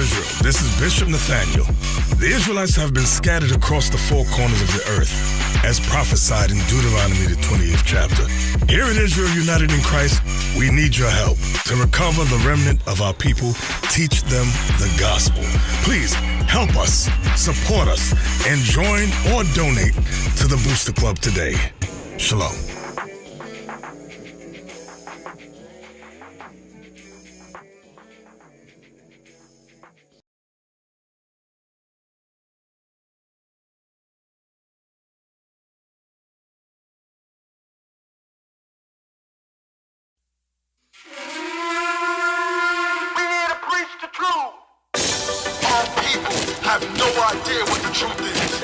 Israel, this is Bishop Nathaniel. The Israelites have been scattered across the four corners of the earth, as prophesied in Deuteronomy, the 28th chapter. Here in Israel, united in Christ, we need your help to recover the remnant of our people, teach them the gospel. Please help us, support us, and join or donate to the Booster Club today. Shalom. Have no idea what the truth is.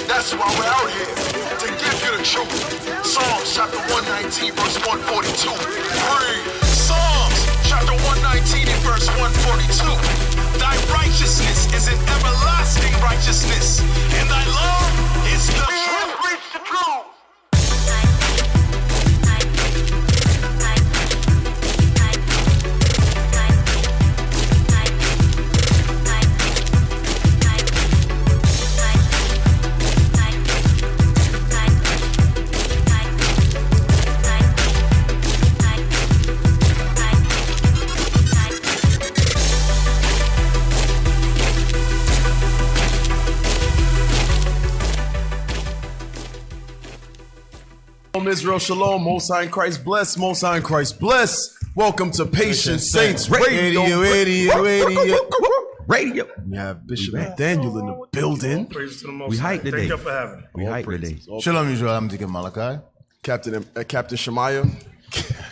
That's why we're out here, to give you the truth. Psalms chapter 119 verse 142. Read. Psalms chapter 119 and verse 142. Thy righteousness is an everlasting righteousness, and thy love is the truth. Preach the truth. Israel, shalom, Most High in Christ bless, Most High in Christ bless. Welcome to Patient Saints Radio. We have Bishop Nathaniel in the building. Praise to the Most We High. hype today. Thank you for having me. We hype today. Shalom Israel, I'm Deacon Malachi. Captain Shemaiah.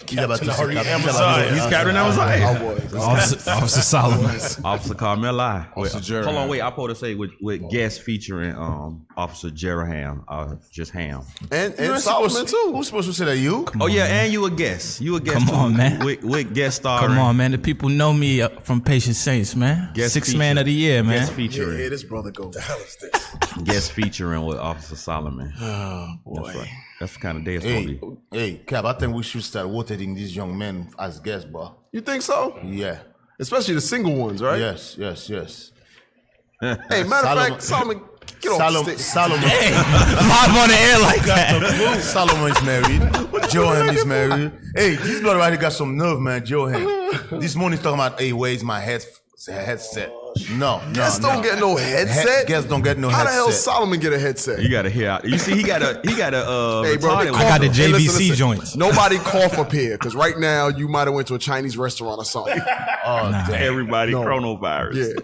He's Captain Amaziah. Officer Solomon. Officer Carmeli. Officer Jeraham. Hold on, wait. I'm supposed to say with guest featuring Officer Jeraham, just Ham. And Solomon too. Who's supposed to say that? You? Oh yeah, and you a guest. You a guest. Come on, man. With guest star. Come on, man. The people know me from Patient Saints, man. Guest Sixth feature. man of the year, man. Guest featuring. Yeah, this brother goes. The hell is this? Guest featuring with Officer Solomon. Oh boy. That's right. That's the kind of day it's gonna be. Hey, Cap, I think we should start rotating these young men as guests, bro. You think so? Yeah. Especially the single ones, right? Yes. Hey, matter of fact, Solomon, get off the stick. Solomon. Live on the air like that. Solomon is married. Johan is married. Hey, this brother right here got some nerve, man. Johan. This morning he's talking about, hey, where's my headset? No. Guests don't get no headset. Guests don't get no How headset. the hell Solomon get a headset? You gotta hear out. You see, he got a Hey, bro, retarded I got the one. Hey, JVC joints. Nobody cough up here, because right now you might have went to a Chinese restaurant or something. Everybody No. coronavirus. Yeah,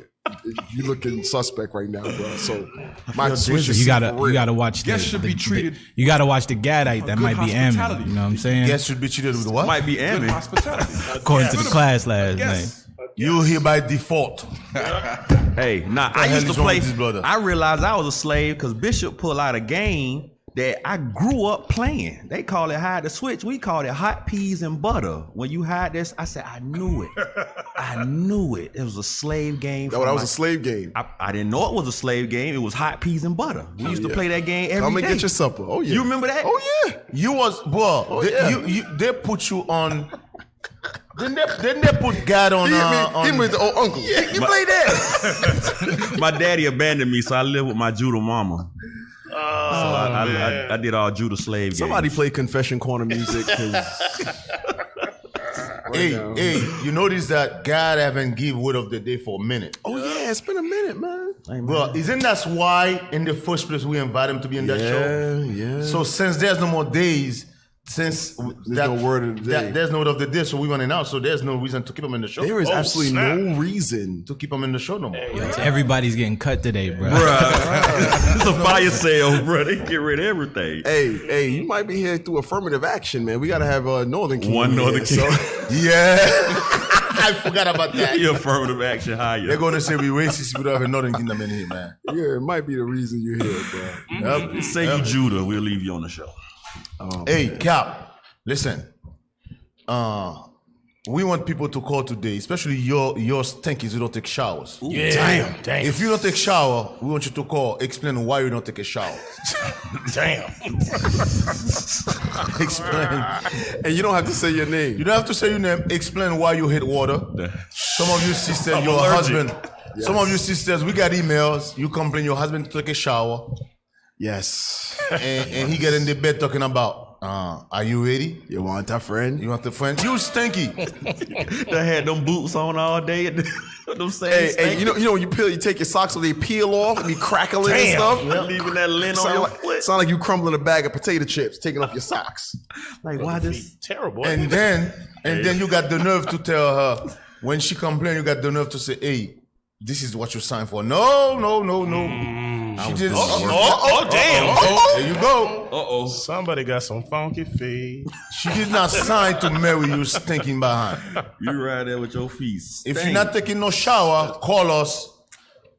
you looking suspect right now, bro. So my switch is You gotta watch the. Guests should be treated. You gotta watch the Gadite that might be Ammon. hospitality. You know what I'm saying? Guests should be treated with what? Might be Good Ammy. hospitality. According to the class last Yes. night. You here by default. Hey, nah, I hell used to is wrong play. with this brother? I realized I was a slave because Bishop pulled out a game that I grew up playing. They call it hide the switch. We call it hot peas and butter. When you hide this, I said, I knew it. I knew it. It was a slave game. that was a slave game. I didn't know it was a slave game. It was hot peas and butter. We used to play that game every day. Come and get your supper. Oh yeah. You remember that? Oh yeah. You was, bro, they put you on. Didn't they put God on? Him with the old uncle. Yeah, you play that. My daddy abandoned me, so I lived with my Judah mama. So I did all Judah slave games. Somebody play Confession Corner music. Hey, you notice that God haven't give word of the day for a minute. Oh yeah, it's been a minute, man. Bro, isn't that why in the first place we invite him to be in that show? Yeah. So since there's no more days, since no word of the day. there's no word of the day, so we running out. So there's no reason to keep him in the show. There is absolutely no reason to keep him in the show no more. Everybody's getting cut today, bro. It's a fire sale, bro. They get rid of everything. Hey, you might be here through affirmative action, man. We gotta have Northern King. One Northern King. Yeah. I forgot about that. The affirmative action hire. They're gonna say we racist, we don't have a Northern Kingdom in here, man. Yeah, it might be the reason you're here, bro. Yep. Say you Judah, we'll leave you on the show. Hey, Cap, listen. We want people to call today, especially your stinkies who don't take showers. Ooh, Damn. If you don't take shower, we want you to call, explain why you don't take a shower. Damn. Explain. And you don't have to say your name. You don't have to say your name. Explain why you hate water. Some of you sisters, your allergic. husband, Some of you sisters, we got emails. You complain your husband took a shower. Yes. And he get in the bed talking about, are you ready? You want a friend? You want the friend? You stinky. They had them boots on all day. And them Hey, you know when you take your socks so they peel off and be crackling and stuff? leaving that lint on your foot. Sound like you crumbling a bag of potato chips, taking off your socks. Like, why this? Terrible. And then you got the nerve to tell her, when she complain, you got the nerve to say, hey, this is what you signed for. No. She just, Damn. there you go. Somebody got some funky feet. She did not sign to marry you stinking behind. You right there with your feet. If you're not taking no shower, call us.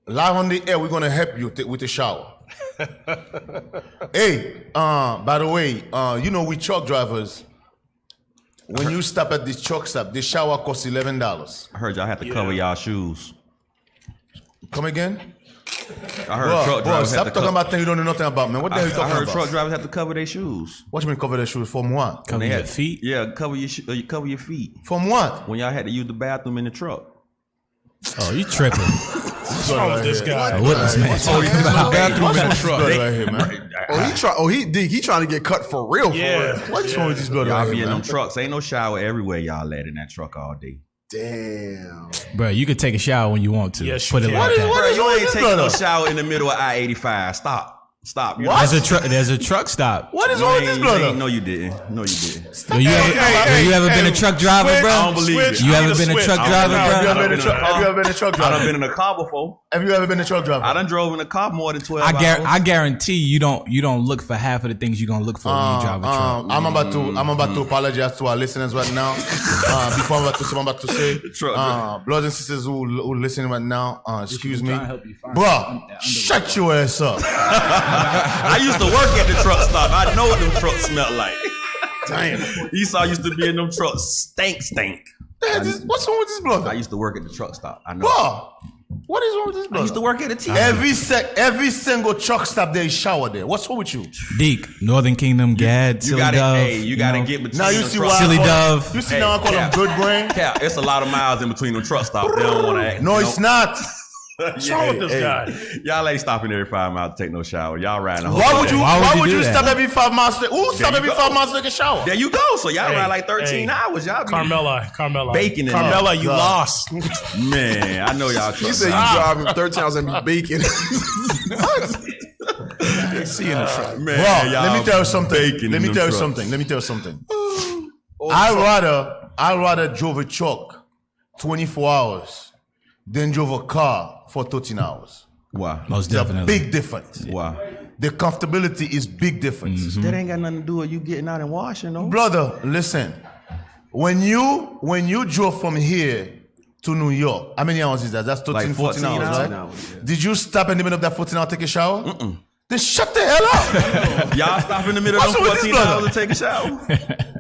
Live on the air, we're going to help you with the shower. Hey, by the way, you know, we truck drivers, when you stop at this truck stop, the shower costs $11. I heard y'all have to cover y'all shoes. Come again? I heard truck drivers stop have to talking about things you don't know nothing about, man. What the hell you I talking heard about? truck drivers have to cover their shoes. What you mean cover their shoes? From what? Cover your feet. Yeah, cover your feet. From what? When y'all had to use the bathroom in the truck. Oh, you tripping? What's wrong with this guy? What this man talking about? Bathroom in the truck right here, man. He trying to get cut for real. Yeah. For real. What's wrong with this brother Y'all right be here, in man? them trucks. Ain't no shower everywhere y'all at in that truck all day. Damn. Bro, you could take a shower when you want to. Yes, Put you it can. like that. What is You wrong with ain't this taking no brother? shower in the middle of I-85. Stop. You There's a truck stop. What is wrong with this brother? No, you didn't. No, you didn't. Yo, you ever been a truck driver, bro? I don't believe it. You ever been a truck driver, Have you bro? ever been a truck I done driver? been in a car before. Have you ever been a truck driver? I done drove in a car more than 12 hours. I guarantee you don't look for half of the things you're gonna look for when you drive a truck. I'm about to apologize to our listeners right now. Before I'm about to say, brothers and sisters who listening right now, excuse me, bro, shut your ass up. I used to work at the truck stop. I know what them trucks smell like. Damn. Esau used to be in them trucks. Stink. What's wrong with this I brother, used to work at the truck stop. I know. bro? What is wrong with this I brother? used to work at a TV. Every single truck stop there is shower there. What's wrong with you? Deek, Northern Kingdom, Gad, You Silly gotta, Dove. hey, you gotta know. get between Now you them see trucks. why Silly I call Dove. You see now I call him good brain. Cap, it's a lot of miles in between them truck stops. They don't want to act. No, it's not. What's wrong with this guy? Y'all ain't stopping every 5 miles to take no shower. Y'all riding a whole Why would you? Why Why would would you you do stop that? every 5 miles? Who stop you every go. 5 miles to take a shower? There you go. So y'all ride like 13 hours. Y'all be Carmela. Baking it Carmela, up. you lost. Man, I know y'all He truck said you stop. driving 13 hours and be baking. See in the truck. Man, Bro, y'all let me tell you something. baking Let me in tell you them something. Let me tell you something. I rather drove a truck 24 hours than drove a car for 13 hours. Why? Most It's a definitely. big difference. Why? The comfortability is big difference. That ain't got nothing to do with you getting out and washing, though. Brother, listen. When you drove from here to New York, how many hours is that? That's 13, Like 14 hours, 14 right? hours, yeah. Did you stop in the middle of that 14 hours to take a shower? Then shut the hell up. Y'all stop in the middle of What's them wrong with this 14 brother? hours to take a shower.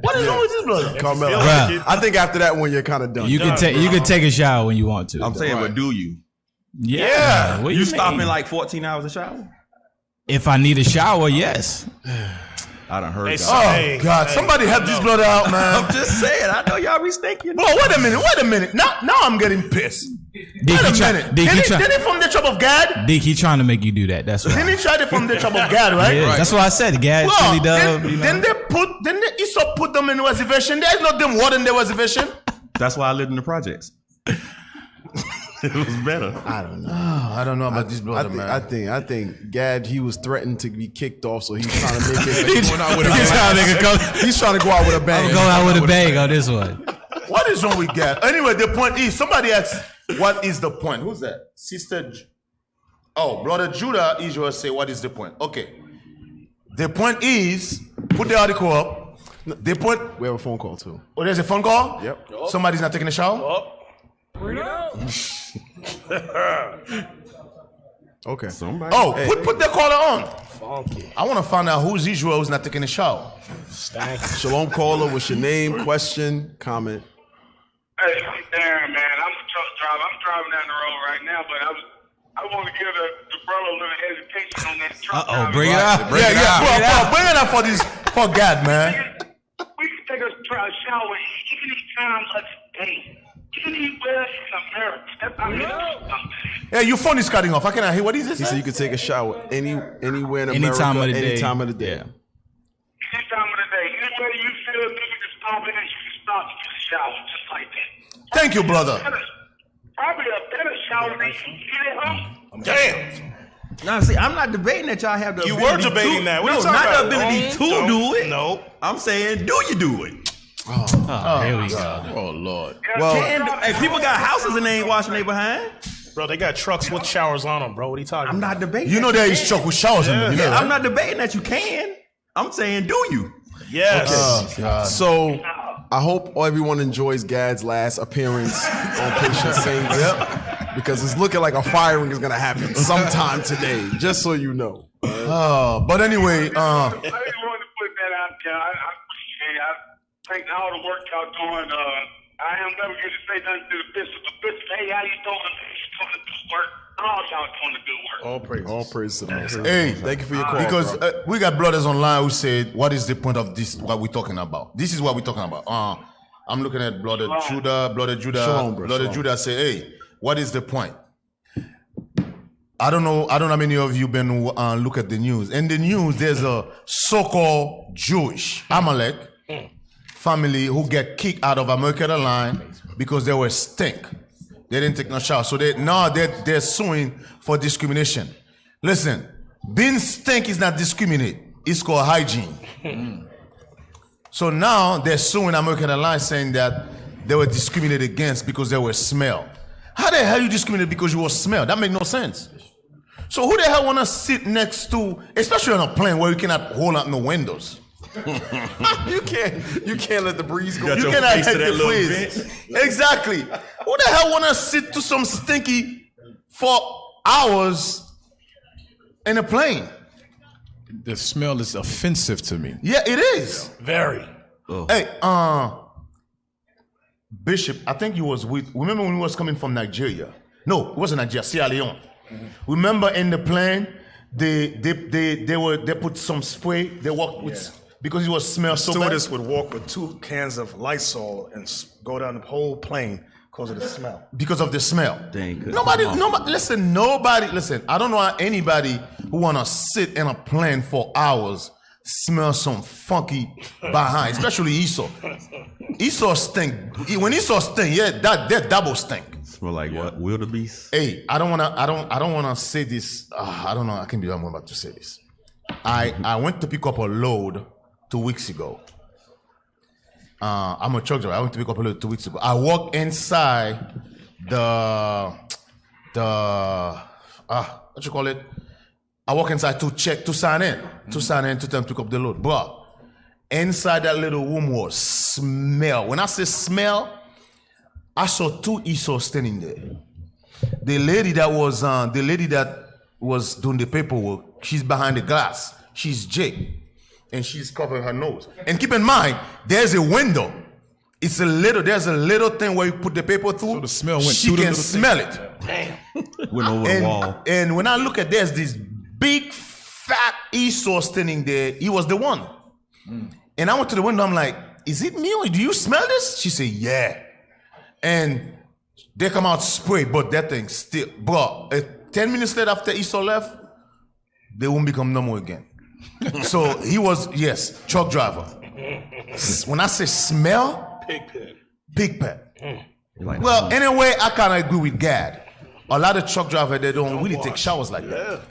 What is wrong with this brother? Carmelo. Bruh. I think after that one, you're kind of done. You can take a shower when you want to. I'm saying, but do you? Yeah. What You mean? stopping like 14 hours a shower? If I need a shower, yes. I done heard Hey, y'all. Oh, Hey, God. Somebody help this brother out, man. I'm just saying. I know y'all be stinking. Bro, wait a minute. Now I'm getting pissed. Deek, Wait he a minute. Deek, Didn't he from the tribe of Gad? Deek, he trying to make you do that. That's why. Didn't he try it from the tribe of Gad, right? Yeah, that's why I said Gad, Well, Silly Dove. then Esau put them in reservation. There's no them water in the reservation. That's why I lived in the projects. It was better. I don't know. I don't know about this brother, man. I think Gad, he was threatened to be kicked off, so he's trying to make it. He's trying to He's trying to go out with a bang. go out with a bang on this one. What is wrong with Gad? Anyway, the point is, somebody asked, what is the point? Who's that? Brother Judah Israel say, what is the point? Okay. The point is, put the article up. The point, We have a phone call too. oh, there's a phone call? Yep. Somebody's not taking a shower? Okay. Somebody. Oh, put the caller on. I want to find out who's Israel who's not taking a shower. Shalom caller, what's your name, question, comment? Hey, I'm Darren, man. I'm a truck driver. I'm driving down the road right now, but I want to give the brother a little education on that truck. driving. Bring it up. Bro, bring it up for God, man. We can take a shower any time of the day. Anywhere in America. Hey, your phone is cutting off. I cannot hear. What is this? He said you could take a shower anywhere in America, Any time of the day. any time of the day. Any time of the day. Anywhere you feel a nigga can stop in, you can stop and get a shower just like that. Thank you, brother. Probably a better shower than you get at home. Damn. Now, see, I'm not debating that y'all have the You ability were debating to, that. What no, you talking not about? the ability to do it. No. I'm saying, do you do it? Here we go. Oh Lord. Hey, people got houses and they ain't washing their behind. Bro, they got trucks with showers on them, bro. What are you talking I'm about? not debating. You know there is truck with showers in them. You know, right? I'm not debating that you can. I'm saying, do you? Yes. So I hope everyone enjoys Gad's last appearance on Patient Saints. Because it's looking like a firing is gonna happen sometime today. Just so you know. But anyway, I just wanted to put that out there. I appreciate it. I think all the work y'all doing. I am never going to say nothing to the bishop. The bishop, hey, how you doing? He's doing the good work. All y'all doing the good work. All praise. All praise to the Most High. hey, Thank you for your call. because bro. we got brothers online who said, "What is the point of this? What we're talking about? This is what we're talking about." I'm looking at Brother Judah. Shalom, bro. Brother Shalom. Judah say, "Hey, what is the point?" I don't know how many of you been look at the news. In the news, there's a so-called Jewish Amalek family who get kicked out of American Airlines because they were stink. They didn't take no shower. So they're suing for discrimination. Listen, being stink is not discriminate. It's called hygiene. So now they're suing American Airlines saying that they were discriminated against because they were smell. How the hell you discriminate because you were smell? That makes no sense. So who the hell want to sit next to, especially on a plane where you cannot hold up no windows? you can't let the breeze go. You cannot let the breeze. Exactly. Who the hell want to sit to some stinky for hours in a plane? The smell is offensive to me. Yeah, it is. Very. Hey, Bishop, I think you was with. Remember when we was coming from Nigeria? No, it wasn't Nigeria. Sierra Leone. Remember in the plane, they put some spray. They walked with because it was smell so bad. Stewardess would walk with 2 cans of Lysol and go down the whole plane because of the smell. Because of the smell. Dang, good. Nobody. Listen. I don't know anybody who wanna sit in a plane for hours, smell some funky behind, especially Esau. Esau stink. When Esau stink, that double stink. Smell like what? Wildebeest? Hey, I don't wanna say this. I don't know. I can't believe I'm about to say this. I went to pick up a load 2 weeks ago. I'm a truck driver. I went to pick up a load 2 weeks ago. I walked inside what you call it? I walk inside to sign in to tell them to pick up the load. But inside that little room was smell. When I say smell, I saw 2 Esau standing there. The lady that was doing the paperwork, she's behind the glass. She's Jake, and she's covering her nose. And keep in mind, there's a window. There's a little thing where you put the paper through. So the smell went she through the can little smell thing. it. Damn. Went over the wall. And when I look at there's this big fat Esau standing there. He was the one. And I went to the window. I'm like, is it me or do you smell this? She said, yeah. And they come out spray, but that thing still, bro. 10 minutes later after Esau left, they won't become normal again. So he was, yes, truck driver. When I say smell, pig pen. Like, Well, anyway, I kind of agree with Gad. A lot of truck drivers, they don't really take showers like that.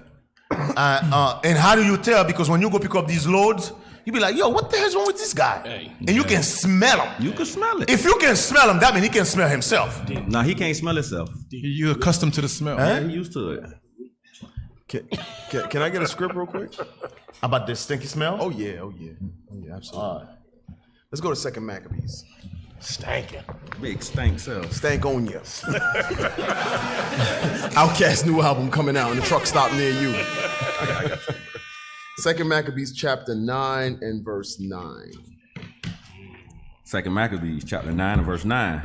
And how do you tell? Because when you go pick up these loads, you be like, yo, what the hell's wrong with this guy? And you can smell him. you can smell it. If you can smell him, that means he can smell himself. Nah, he can't smell himself. You're accustomed to the smell. Yeah, he used to it. Can I get a script real quick? About the stinky smell? Oh yeah, absolutely. Let's go to 2nd Maccabees. Stankin'. Big stank self. Stank on ya. Outkast new album coming out and the truck stop near you. I got you. 2nd Maccabees chapter 9 and verse 9. 2nd Maccabees chapter 9 and verse 9.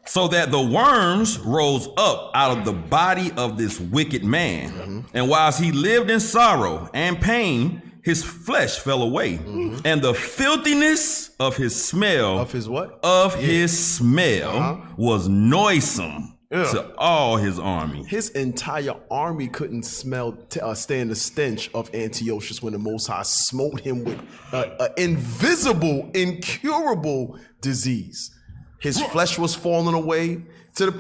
So that the worms rose up out of the body of this wicked man, and whilst he lived in sorrow and pain, his flesh fell away, and the filthiness of his smell Of his what? Of his smell was noisome to all his army. His entire army couldn't stand the stench of Antiochus when the Most High smote him with an invisible, incurable disease. His flesh was falling away.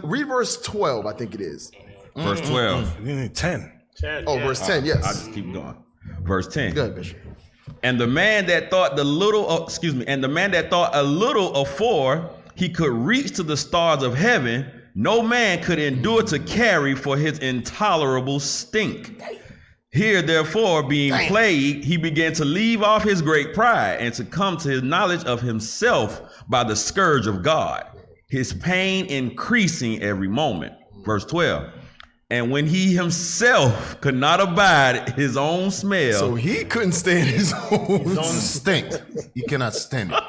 Read verse 12, I think it is. Verse 12. 10. Verse 10, yes. I'll just keep going. Verse 10. Go ahead, Bishop. And the man that thought a little afore he could reach to the stars of heaven, no man could endure to carry for his intolerable stink. Here, therefore, being plagued, he began to leave off his great pride and to come to his knowledge of himself by the scourge of God, his pain increasing every moment. Verse 12. And when he himself could not abide his own smell. So he couldn't stand his own stink. He cannot stand it.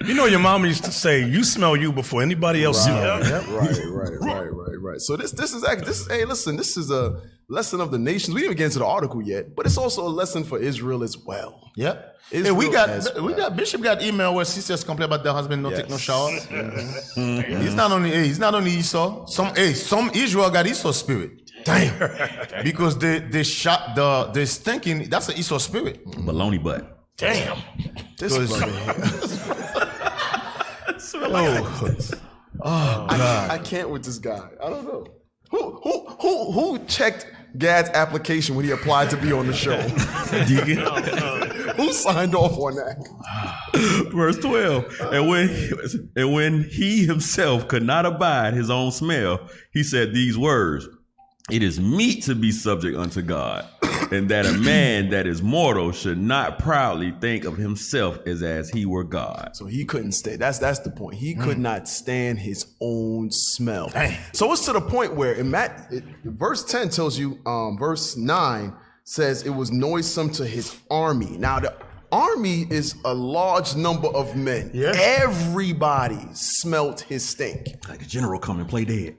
You know, your mama used to say, "You smell you before anybody else smells." Right. So this is hey, listen, this is a lesson of the nations. We didn't even get into the article yet, but it's also a lesson for Israel as well. Yep. Hey, we got Bishop got email where sisters complain about their husband don't take no shower. He's not only Esau. Some Israel got Esau spirit. Damn. Because they shot the stinking. That's an Esau spirit. Baloney butt. Damn. I can't with this guy. I don't know. Who checked Gad's application when he applied to be on the show? Deacon. Who signed off on that? Verse 12. And when he himself could not abide his own smell, he said these words, "It is meet to be subject unto God, and that a man that is mortal should not proudly think of himself as he were God." So he couldn't stay. That's the point. He could not stand his own smell. So it's to the point where verse 10 tells you, verse 9 says it was noisome to his army. Now the army is a large number of men. Yeah. Everybody smelt his stink. Like a general come and play dead.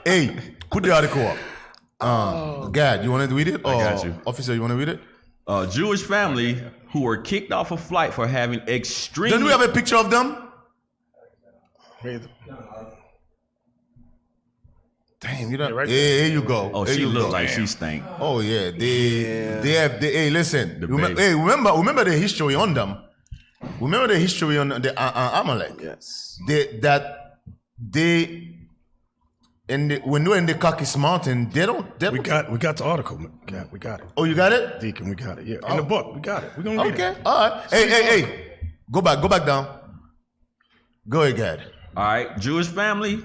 Hey, put the article up. Gad, you want to read it? I got you. Officer, you want to read it? Jewish family who were kicked off a flight for having extreme. Don't we have a picture of them? Damn, you don't. Right here you go. Oh, she looked like she stank. Oh yeah, they have. Hey, listen. Remember the history on them. Remember the history on the Amalek. Yes. When they're in the Kakis Mountain, they don't. We got the article. We got it. Oh, you got it, Deacon. We got it. Yeah, in the book. We got it. We're gonna read it. Okay. All right. Hey. Go back down. Go ahead, Gad. All right. Jewish family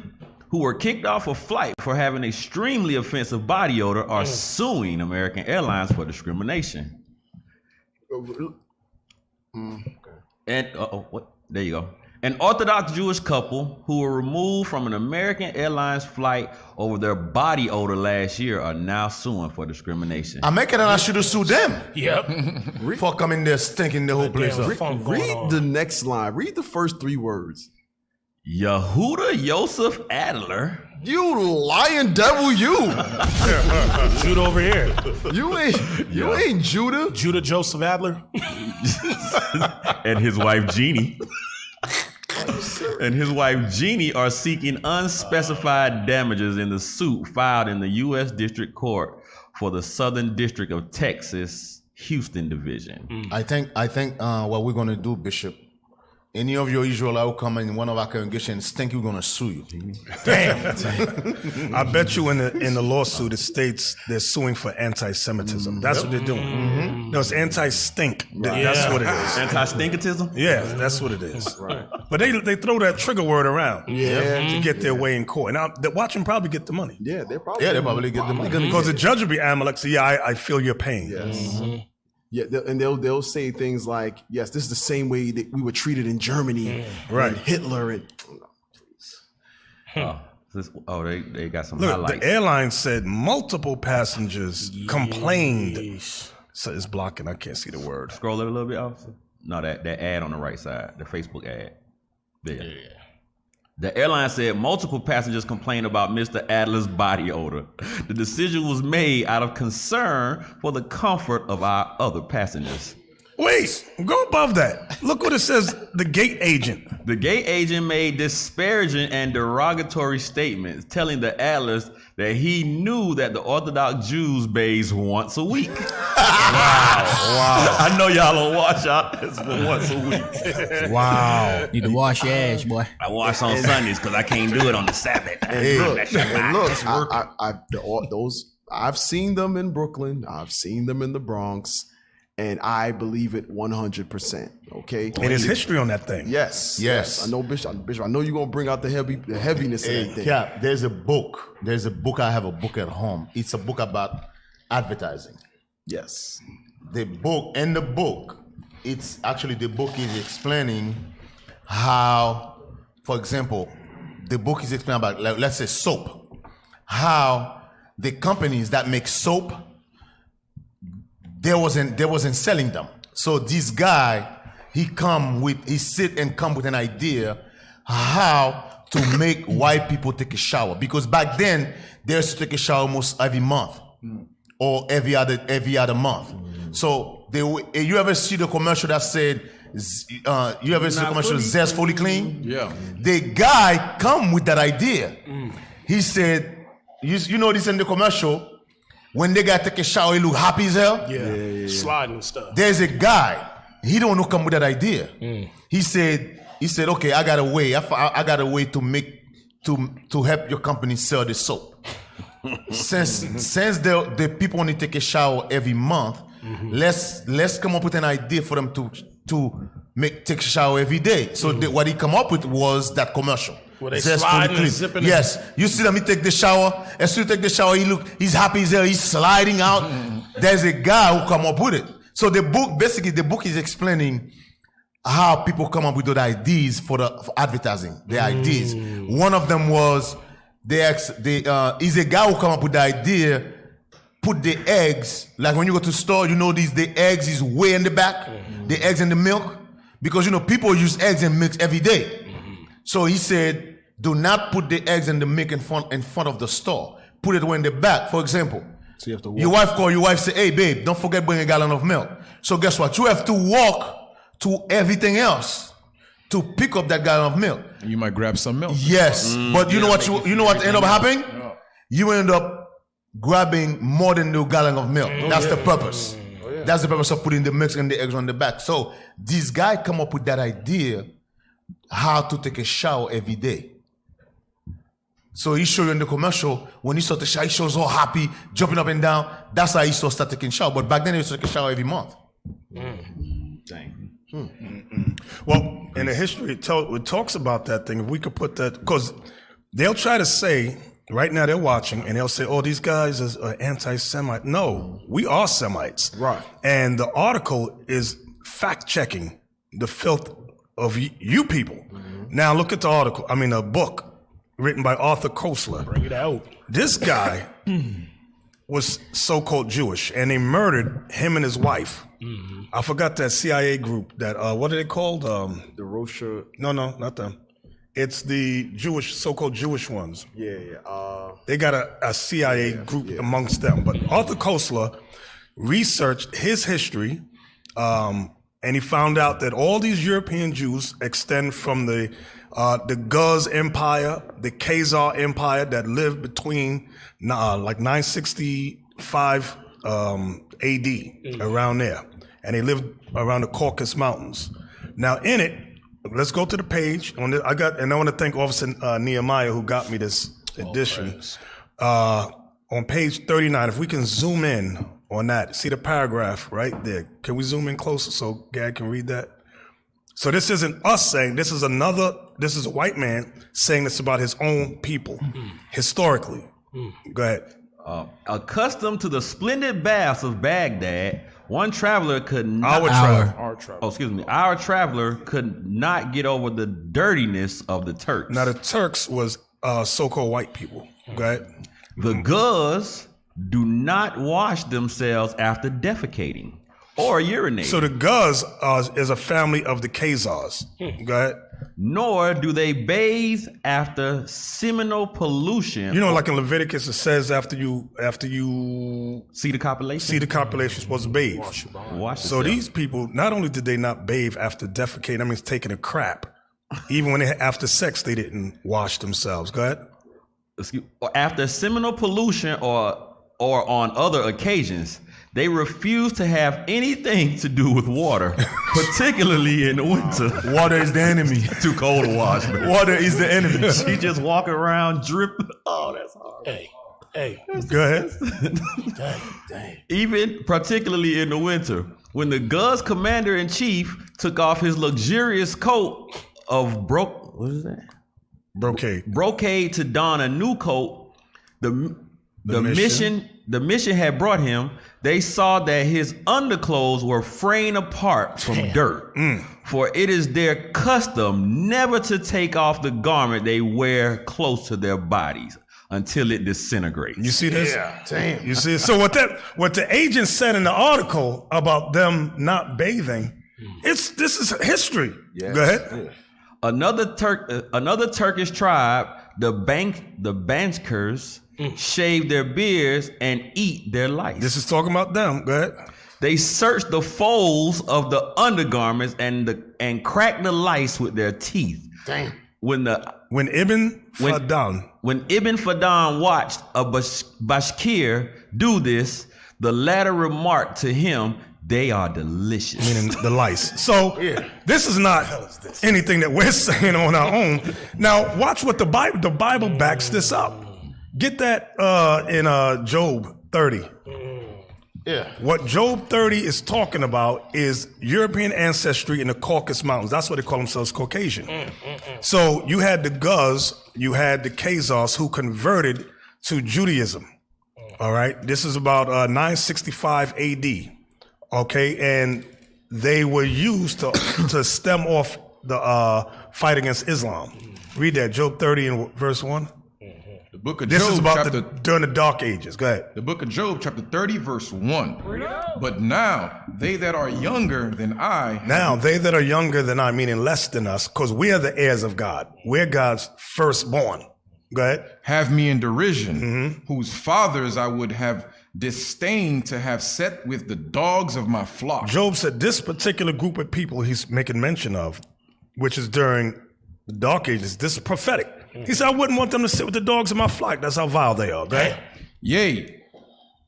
who were kicked off a flight for having extremely offensive body odor are suing American Airlines for discrimination. And there you go. An Orthodox Jewish couple who were removed from an American Airlines flight over their body odor last year are now suing for discrimination. American Airlines should have sued them. Yep. For coming there stinking the whole place up. Read the next line. Read the first three words. Yehuda Yosef Adler. You lying devil, you. Judah over here. You ain't Judah. Judah Joseph Adler. And his wife Jeannie. Are seeking unspecified damages in the suit filed in the U.S. District Court for the Southern District of Texas, Houston Division. I think what we're gonna do, Bishop. Any of your Israelites who come in one of our congregations think we're gonna sue you. Damn. I bet you in the lawsuit it states they're suing for anti-Semitism. That's what they're doing. No, it's anti-stink. Right. That's what it is. Anti-stinkatism? Yeah, that's what it is. Right. But they throw that trigger word around to get their way in court. Now, watch them probably get the money. Yeah, they probably get the money. Because the judge will be Amalek, say, yeah, I feel your pain. Yes. Mm-hmm. Yeah, and they'll say things like, "Yes, this is the same way that we were treated in Germany, and Hitler." And they got some Look, highlights. The airline said multiple passengers complained. So it's blocking. I can't see the word. Scroll it a little bit, officer. No, that ad on the right side, the Facebook ad. There. Yeah. The airline said multiple passengers complained about Mr. Adler's body odor. The decision was made out of concern for the comfort of our other passengers. Wait, go above that. Look what it says, the gate agent. The gate agent made disparaging and derogatory statements, telling the Atlas that he knew that the Orthodox Jews bathe once a week. Wow. I know y'all don't wash out. It's for once a week. Wow. Need to wash your ass, boy. I wash on Sundays because I can't do it on the Sabbath. I've seen them in Brooklyn. I've seen them in the Bronx. And I believe it 100%. Okay, and there's history on that thing. Yes. Yes. I know, Bishop. I know you're gonna bring out the heaviness of that thing. Yeah, there's a book. I have a book at home. It's a book about advertising. Yes. The book it's actually the book is explaining how, for example, the book is explaining about, like, let's say soap, how the companies that make soap, they wasn't selling them. So this guy, he come with an idea how to make white people take a shower, because back then they used to take a shower almost every month or every other month. So you ever see the commercial that said, Zest Fully Clean? Yeah. The guy come with that idea. He said, you know this in the commercial, when they got to take a shower, he look happy as hell. Yeah. Sliding stuff. There's a guy, he don't know come with that idea. He said, okay, I got a way. I got a way to help your company sell the soap. Since the people only take a shower every month, let's come up with an idea for them to take a shower every day. So what he come up with was that commercial. Well, they sliding and zipping. Yes, you see them. He take the shower. As soon as he take the shower, he's happy as hell. He's sliding out. There's a guy who come up with it. So the book is explaining how people come up with those ideas for advertising. The ideas. One of them was is a guy who come up with the idea. Put the eggs, like when you go to the store, the eggs is way in the back. The eggs and the milk, because people use eggs and milk every day. So he said, do not put the eggs and the milk in front of the store. Put it in the back. For example, so you have to walk. Your wife say, hey babe, don't forget bring a gallon of milk. So guess what? You have to walk to everything else to pick up that gallon of milk. And you might grab some milk. Yes, but you know what end up happening? Yeah. You end up grabbing more than the gallon of milk. That's the purpose. That's the purpose of putting the milk and the eggs on the back. So this guy come up with that idea how to take a shower every day. So he showed you in the commercial, when he started to shower, he shows all happy, jumping up and down. That's how he started taking shower. But back then he used to take a shower every month. Well, in the history, it talks about that thing. If we could put that, because they'll try to say, right now they're watching, and they'll say, oh, these guys are anti-Semite. No, we are Semites. Right. And the article is fact-checking the filth of you people. Now look at the article, a book written by Arthur Koestler. Bring it out. This guy was so-called Jewish, and they murdered him and his wife. I forgot that CIA group that, what are they called? The Rocha. No, not them. It's the so-called Jewish ones. Yeah. They got a CIA group amongst them. But Arthur Koestler researched his history, and he found out that all these European Jews extend from the Guz Empire, the Khazar Empire that lived between like 965 AD, around there. And they lived around the Caucasus Mountains. Now in it, let's go to the page. I want to thank Officer Nehemiah who got me this edition. On page 39, if we can zoom in on that, see the paragraph right there. Can we zoom in closer so Gad can read that? So this isn't us saying, this is a white man saying this about his own people, historically. Go ahead. Accustomed to the splendid baths of Baghdad, one traveler could not. Our traveler could not get over the dirtiness of the Turks. Now the Turks was so-called white people. Go ahead. The Guz do not wash themselves after defecating or urinating. So the Guz is a family of the Khazars. Go ahead. nor do they bathe after seminal pollution. You know, like in Leviticus, it says after you see the copulation, you're supposed to bathe. Wash so yourself. these people, not only did they not bathe after defecating, that means taking a crap. Even when after sex, they didn't wash themselves. Go ahead. After seminal pollution or on other occasions, they refuse to have anything to do with water, particularly in the winter. Water is the enemy. Too cold to wash. Man. Water is the enemy. She just walk around dripping. Oh, that's hard. Hey. Go ahead. Dang. Even particularly in the winter, when the Guz commander-in-chief took off his luxurious coat of brocade to don a new coat, the mission had brought him. They saw that his underclothes were fraying apart from dirt. For it is their custom never to take off the garment they wear close to their bodies until it disintegrates. You see this? Yeah. Damn. You see? So what the agent said in the article about them not bathing, this is history. Yes. Go ahead. Yeah. Another Turkish tribe, the Banskers, shave their beards and eat their lice. This is talking about them. Go ahead. They search the folds of the undergarments and crack the lice with their teeth. Damn. When Ibn Faddan watched a Bashkir do this, the latter remarked to him, "They are delicious." Meaning the lice. So this is not anything that we're saying on our own. Now watch what the Bible backs this up. Get that in Job 30. Yeah. What Job 30 is talking about is European ancestry in the Caucasus Mountains. That's why they call themselves Caucasian. So you had the Guz, you had the Khazars who converted to Judaism. All right. This is about 965 AD. Okay. And they were used to stem off the fight against Islam. Read that, Job 30 and verse 1. The book of This Job, is about during the Dark Ages. Go ahead. The book of Job, chapter 30, verse 1. But now, they that are younger than I... Now, they that are younger than I, meaning less than us, because we are the heirs of God. We're God's firstborn. Go ahead. Have me in derision, whose fathers I would have disdained to have set with the dogs of my flock. Job said this particular group of people he's making mention of, which is during the Dark Ages, this is prophetic. He said, I wouldn't want them to sit with the dogs in my flock. That's how vile they are. Right? Yea,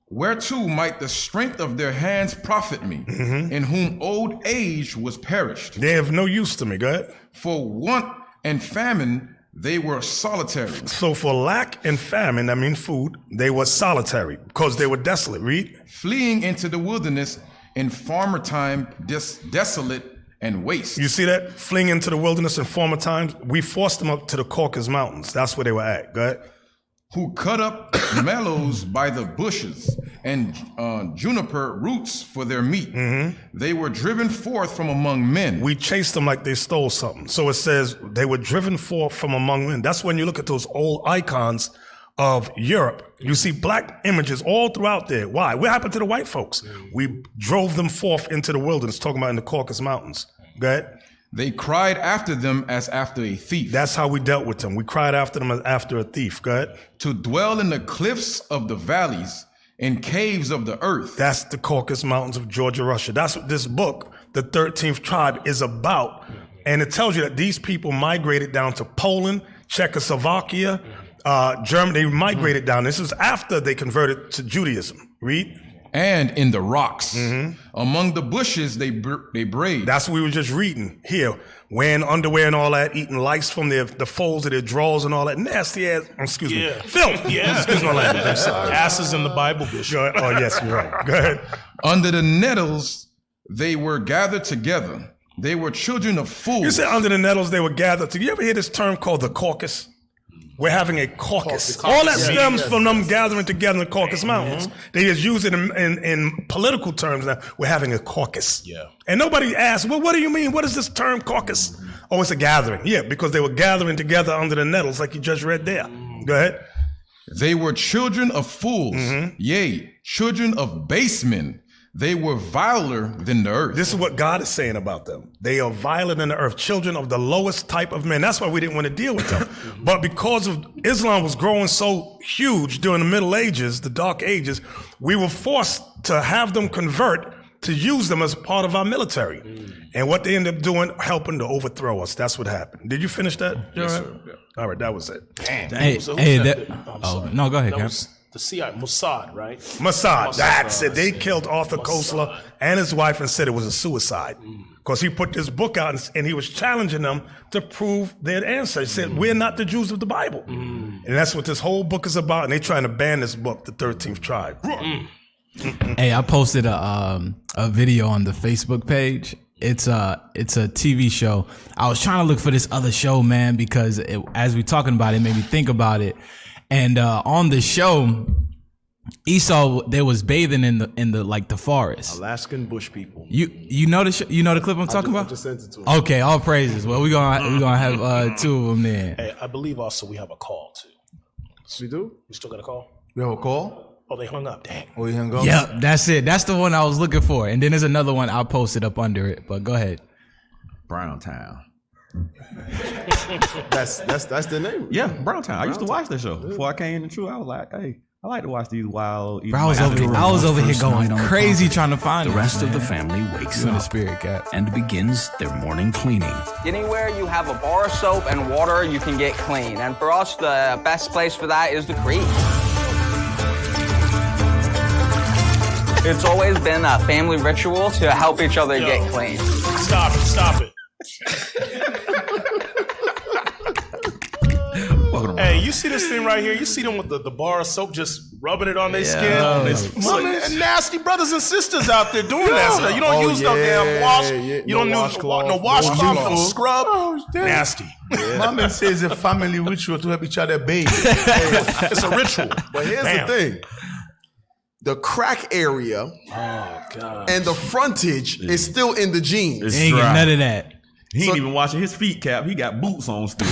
whereto might the strength of their hands profit me, in whom old age was perished. They have no use to me. Go ahead. For want and famine, they were solitary. So for lack and famine, I mean food, they were solitary because they were desolate. Read. Fleeing into the wilderness in former time, desolate and waste. You see that? Fleeing into the wilderness in former times. We forced them up to the Caucasus Mountains. That's where they were at. Go ahead. Who cut up mallows by the bushes and juniper roots for their meat. They were driven forth from among men. We chased them like they stole something. So it says they were driven forth from among men. That's when you look at those old icons of Europe. You see black images all throughout there. Why? What happened to the white folks? We drove them forth into the wilderness, talking about in the Caucasus Mountains. Go ahead. They cried after them as after a thief. That's how we dealt with them. We cried after them as after a thief. Go ahead. To dwell in the cliffs of the valleys, in caves of the earth. That's the Caucasus Mountains of Georgia, Russia. That's what this book, the 13th tribe, is about. And it tells you that these people migrated down to Poland, Czechoslovakia, Germany. They migrated down. This is after they converted to Judaism. Read. And in the rocks, among the bushes, they braid. That's what we were just reading here. Wearing underwear and all that, eating lice from the folds of their drawers and all that. Nasty ass, excuse me, filth. Yeah. Excuse my language, I'm sorry. Asses in the Bible, Bishop. Oh, yes, you're right. Go ahead. Under the nettles, they were gathered together. They were children of fools. You said under the nettles, they were gathered together. You ever hear this term called the caucus? We're having a caucus. All that stems from them gathering together in the Caucasus Mountains. They just use it in political terms now. We're having a caucus. Yeah. And nobody asks, well, what do you mean? What is this term caucus? Oh, it's a gathering. Yeah, because they were gathering together under the nettles like you just read there. Go ahead. They were children of fools, yea, children of base men. They were viler than the earth. This is what God is saying about them. They are violent in the earth, children of the lowest type of men. That's why we didn't want to deal with them. But because of Islam was growing so huge during the Middle Ages, the Dark Ages, we were forced to have them convert to use them as part of our military. And what they ended up doing, helping to overthrow us. That's what happened. Did you finish that? Yes, sir. Yeah. All right, that was it. Damn. Hey, So hey, who that, said that? oh, no, go ahead, That Cap. was the CIA, Mossad, right? Mossad, that's it. They Mossad. killed Arthur Koestler and his wife and said it was a suicide. Because he put this book out and he was challenging them to prove their answer. He said, we're not the Jews of the Bible. And that's what this whole book is about. And they're trying to ban this book, The 13th Tribe. Hey, I posted a video on the Facebook page. It's a TV show. I was trying to look for this other show, man, because as we talking about it, it made me think about it. And on the show, Esau, they was bathing in the like the forest. Alaskan bush people. You know the clip I'm talking about? I just sent it to him. Okay, all praises. Well, we're gonna have two of them there. Hey, I believe also we have a call too. We do? We still got a call? We have a call? Oh, they hung up. Dang. Oh, you hang up? Yep, that's it. That's the one I was looking for. And then there's another one I posted up under it. But go ahead. Brown Town. That's the name. Yeah, Brown Town. I used to watch that show before I came in the truth. I was like, hey, I like to watch these wild. Bro, I was over here going crazy trying to find the rest of the family wakes in the up spirit, Cap. and begins their morning cleaning. Anywhere you have a bar of soap and water, you can get clean. And for us, the best place for that is the creek. It's always been a family ritual to help each other get clean. Stop it. Hey, you see this thing right here? You see them with the bar of soap just rubbing it on their skin? And nasty brothers and sisters out there doing that stuff. You don't use no damn wash. You don't use no washcloth, no scrub. Nasty. My man says a family ritual to help each other bathe. It's a ritual. But here's the thing. The crack area and the frontage is still in the genes. He ain't get none of that. He ain't even washing his feet, Cap. He got boots on still.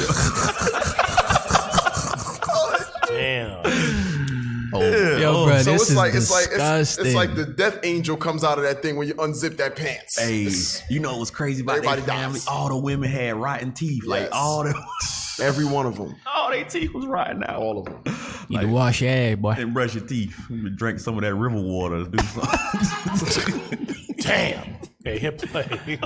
Damn. Yo, bro, So this it's is like disgusting. it's like the death angel comes out of that thing when you unzip that pants. Hey, you know what's crazy about Everybody that family? dies. All the women had rotten teeth. Like Yes. all them, Every one of them. all their teeth was rotten out. All of them. You need to wash your ass, boy. And brush your teeth. You drink some of that river water to do something. Damn. Hey, hit play.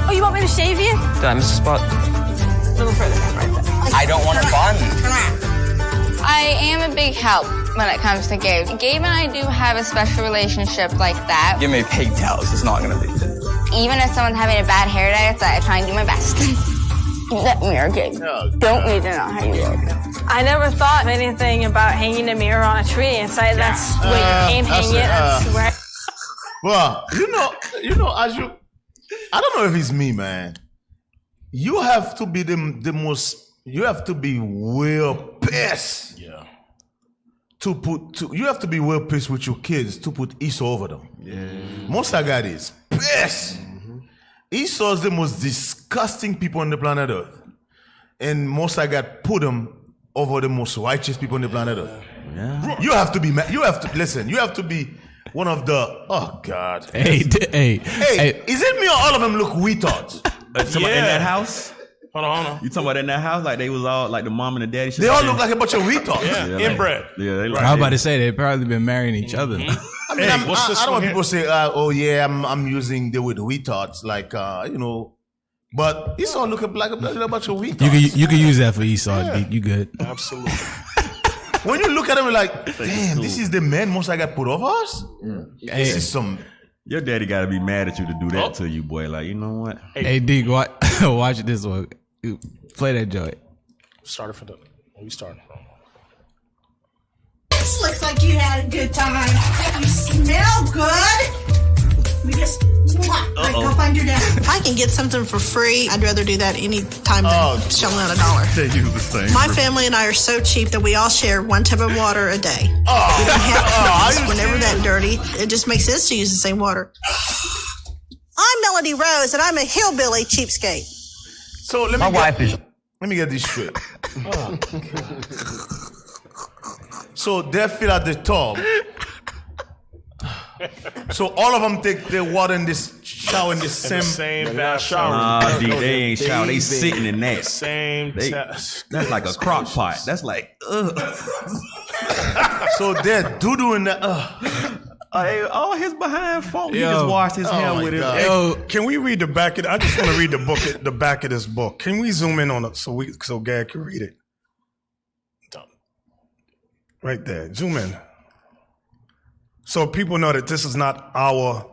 Oh, you want me to shave you? Did I miss a spot? A little further down, right there. I don't want a bun. I am a big help when it comes to Gabe. Gabe and I do have a special relationship like that. Give me pigtails. It's not gonna be. Even if someone's having a bad hair day, I try and do my best. That mirror, Gabe. Don't need to know how you look. I never thought of anything about hanging a mirror on a tree and say that's where you can't hang it. That's where. Well, you know, as you, I don't know if it's me, man. You have to be the most. You have to be well pissed. Yeah. You have to be well pissed with your kids to put Esau over them. Yeah. Most of God is pissed. Esau is the most disgusting people on the planet Earth, and most of God put them over the most righteous people on the planet Earth. Yeah. You have to be. You have to listen. You have to be one of the. Oh God. Hey. Is it me or all of them look retards? In that house? Hold on. You talking about in that house? Like they was all like the mom and the daddy? They all look like a bunch of retards. Yeah, inbred. Yeah, they I was about to say they probably been marrying each other. I mean, I don't want people to say, "Oh yeah, I'm using the word retards," like you know. But Esau looking like a bunch of retards. You can use that for Esau. Yeah. You good? Absolutely. When you look at them, you're like, damn, this is the man most I got put over us. This is some. Your daddy got to be mad at you to do that to you, boy. Like, you know what? Hey, D, watch this one. Play that joint. Started for the. We started from. This looks like you had a good time. You smell good. We just go find your dad. If I can get something for free, I'd rather do that any time than shelling out $1. They use the same. My family and I are so cheap that we all share one tub of water a day. We don't have to whenever that dirty. It just makes sense to use the same water. I'm Melody Rose, and I'm a hillbilly cheapskate. So let me get this straight. So they feel at the top. So all of them take their water in this shower in the same bath shower. Nah, D, they ain't shower. They sitting in that. That's like a crock pot. That's like, ugh. So they're doo-dooing that. All his behind fault. He just washed his hair with it. Hey, can we read the back of? I just want to read the back of this book. Can we zoom in on it so Gad can read it? Right there. Zoom in. So people know that this is not our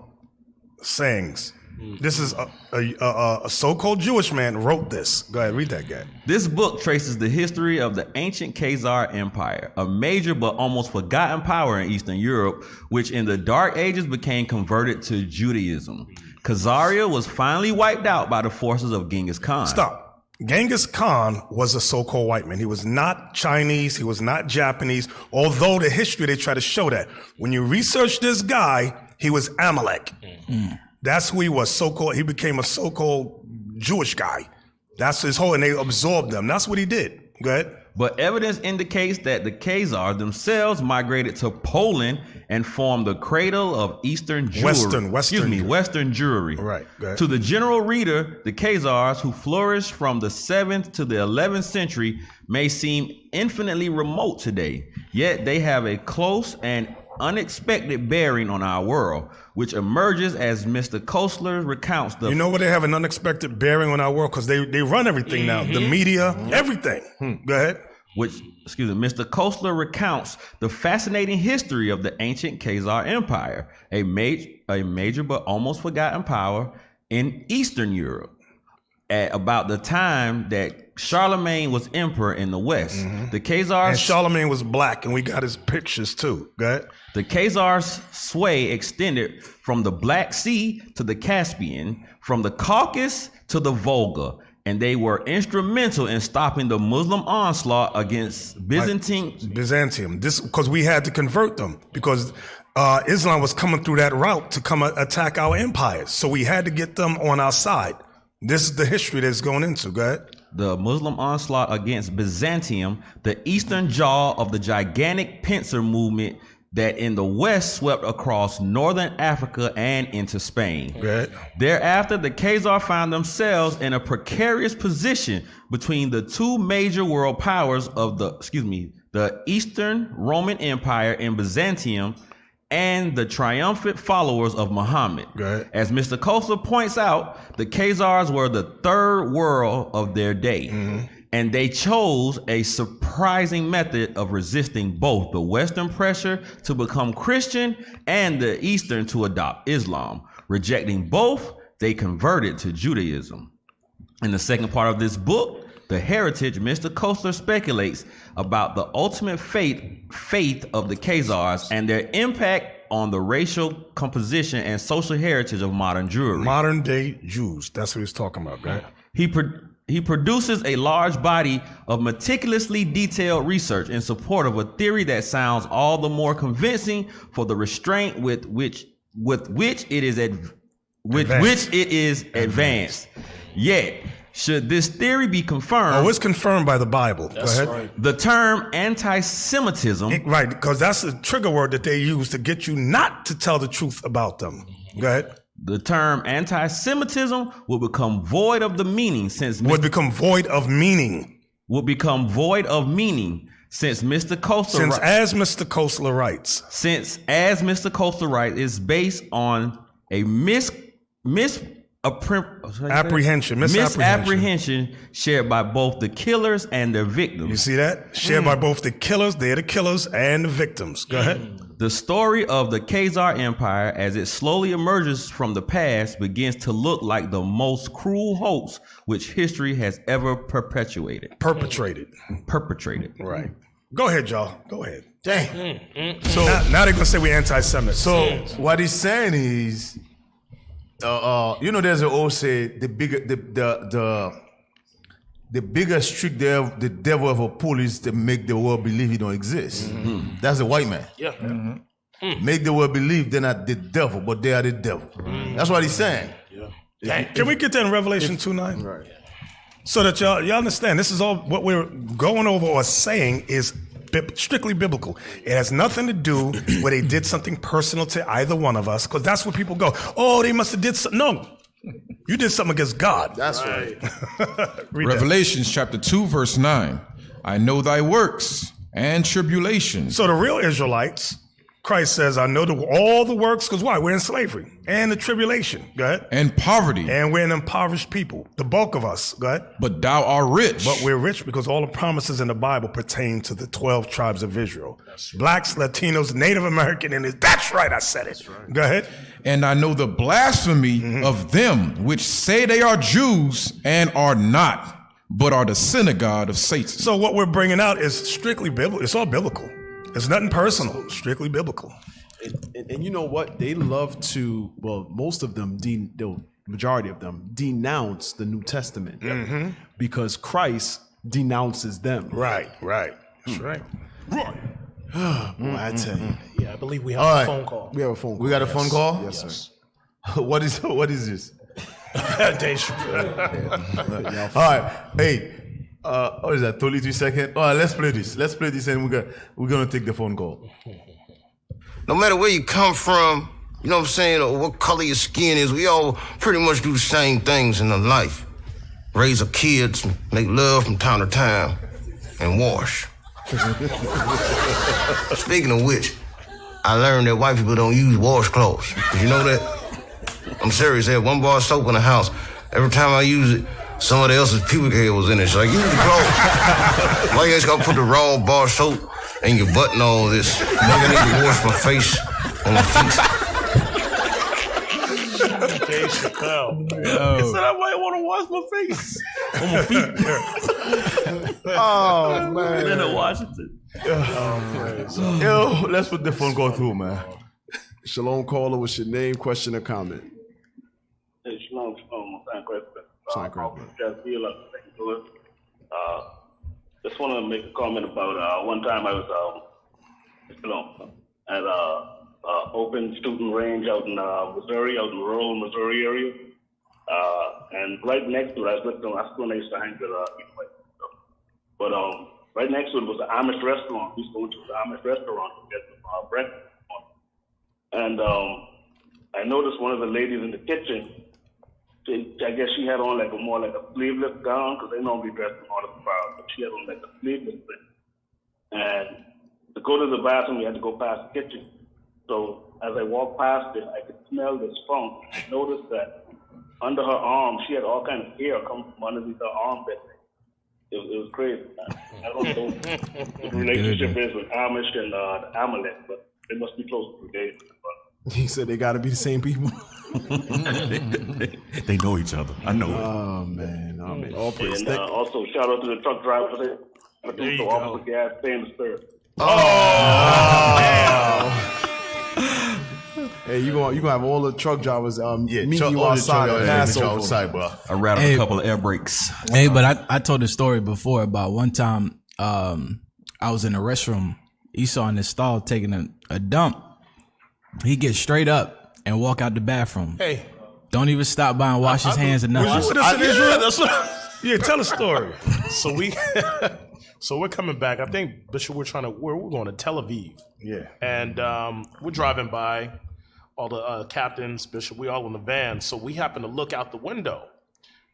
sayings. This is a so-called Jewish man wrote this. Go ahead, read that, guy. This book traces the history of the ancient Khazar Empire, a major but almost forgotten power in Eastern Europe, which in the Dark Ages became converted to Judaism. Khazaria was finally wiped out by the forces of Genghis Khan. Stop. Genghis Khan was a so-called white man. He was not Chinese. He was not Japanese, although the history, they try to show that. When you research this guy, he was Amalek. That's who he was, so-called. He became a so-called Jewish guy. That's his whole, and they absorbed them. That's what he did. Go ahead. But evidence indicates that the Khazars themselves migrated to Poland and formed the cradle of Eastern Jewry. Western Jewry. Right. To the general reader, the Khazars, who flourished from the 7th to the 11th century, may seem infinitely remote today, yet they have a close and unexpected bearing on our world, which emerges as Mr. Kostler recounts the... You know what? They have an unexpected bearing on our world because they run everything now. The media, everything. Go ahead. Mr. Kostler recounts the fascinating history of the ancient Khazar Empire, a major but almost forgotten power in Eastern Europe. At about the time that Charlemagne was emperor in the West, the Khazars... And Charlemagne was black, and we got his pictures too. Go ahead. The Khazars' sway extended from the Black Sea to the Caspian, from the Caucasus to the Volga, and they were instrumental in stopping the Muslim onslaught against Byzantium. This because we had to convert them because Islam was coming through that route to come attack our empires. So we had to get them on our side. This is the history that's going into. Go ahead. The Muslim onslaught against Byzantium, the eastern jaw of the gigantic pincer movement that in the West swept across northern Africa and into Spain. Right. Thereafter, the Khazar found themselves in a precarious position between the two major world powers of the Eastern Roman Empire in Byzantium and the triumphant followers of Muhammad. Right. As Mr. Kostler points out, the Khazars were the third world of their day. And they chose a surprising method of resisting both the Western pressure to become Christian and the Eastern to adopt Islam. Rejecting both, they converted to Judaism. In the second part of this book, The Heritage, Mr. Kostler speculates about the ultimate faith of the Khazars and their impact on the racial composition and social heritage of modern Jewry. Modern day Jews. That's what he's talking about, right? He produces a large body of meticulously detailed research in support of a theory that sounds all the more convincing for the restraint with which it is advanced. Yet, should this theory be confirmed... it's confirmed by the Bible. That's Go ahead. right. The term anti-Semitism... Right, because that's the trigger word that they use to get you not to tell the truth about them. Go ahead. The term anti-Semitism will become void of the meaning since... Would become void of meaning. Will become void of meaning since Mr. Kostler... as Mr. Kostler writes. Since, as Mr. Kostler writes, is based on a misapprehension shared by both the killers and their victims. You see that? Shared by both the killers, they're the killers, and the victims. Go ahead. The story of the Khazar Empire, as it slowly emerges from the past, begins to look like the most cruel hoax which history has ever perpetrated. Right. Go ahead, y'all. Go ahead. Dang. So now they're gonna say we're anti-Semitic. So what he's saying is, there's an old say: the biggest trick the devil ever pull is to make the world believe he don't exist. That's the white man. Yeah. Make the world believe they're not the devil, but they are the devil. That's what he's saying. Yeah. Can we get that in Revelation 2:9? Right. So that y'all understand, this is all what we're going over or saying is strictly biblical. It has nothing to do where they did something personal to either one of us, because that's where people go, oh, they must have did something. No, you did something against God. That's right. Revelations chapter 2, verse 9. I know thy works and tribulation. So the real Israelites, Christ says, I know all the works, because why? We're in slavery. And the tribulation. Go ahead. And poverty. And we're an impoverished people. The bulk of us. Go ahead. But thou art rich. But we're rich because all the promises in the Bible pertain to the 12 tribes of Israel. Blacks, Latinos, Native American, and that's right, I said it. Right. Go ahead. And I know the blasphemy of them which say they are Jews and are not, but are the synagogue of Satan. So what we're bringing out is strictly biblical. It's all biblical. It's nothing personal. Strictly biblical. And you know what? They love to, well, most of them, the majority of them, denounce the New Testament because Christ denounces them. Right. That's right. Boy, I tell you. Yeah, I believe we have a phone call. We have a phone call. We got a phone call? Yes, sir. What is this? All right. Hey, what is that? 32 seconds? All right, let's play this. And we're gonna take the phone call. No matter where you come from, you know what I'm saying, or what color your skin is, we all pretty much do the same things in life. Raise our kids, make love from time to time, and wash. Speaking of which, I learned that white people don't use washcloths. Did you know that? I'm serious. I had one bar of soap in the house. Every time I use it, somebody else's pubic hair was in it. She's like, use the clothes. Why you guys gotta put the raw bar of soap in your butt and all this? Nigga, I need to wash my face and my feet. Dave Chappelle. He said I might want to wash my face on my feet. Oh, man. In Washington. Yo, let's put the phone call through, man. Shalom caller, what's your name, question, or comment? Hey, shalom, San Crespin. Just want to make a comment about one time I was at open student range out in Missouri, out in rural Missouri area. And right next to it, I was when I used to hang with but right next to it was an Amish restaurant. We used to go to the Amish restaurant to get some breakfast. And I noticed one of the ladies in the kitchen, I guess she had on like a sleeveless gown, because they normally dress in all the crowd, but she had on like a sleeveless thing. And to go to the bathroom, we had to go past the kitchen. So as I walked past it, I could smell this funk. I noticed that under her arm, she had all kind of hair coming from underneath her armpit. It was crazy. I don't know what the relationship is with Amish and the Amalek, but they must be close to the He said they got to be the same people. They know each other. I know it. Oh, man. All praise. And also, shout out to the truck drivers. There you go. Officer Gas, stay in the spirit. Hey, you gonna have all the truck drivers meet you outside, bro. I rattled a couple of air brakes. Hey, but I told the story before about one time I was in the restroom. Esau in his stall taking a dump. He gets straight up and walk out the bathroom. Hey. Don't even stop by and wash his hands or nothing. Was you with us in Israel? Yeah, tell a story. So we're coming back. I think, Bishop, we're going to Tel Aviv. Yeah. And we're driving by, all the captains, Bishop, we all in the van. So we happen to look out the window.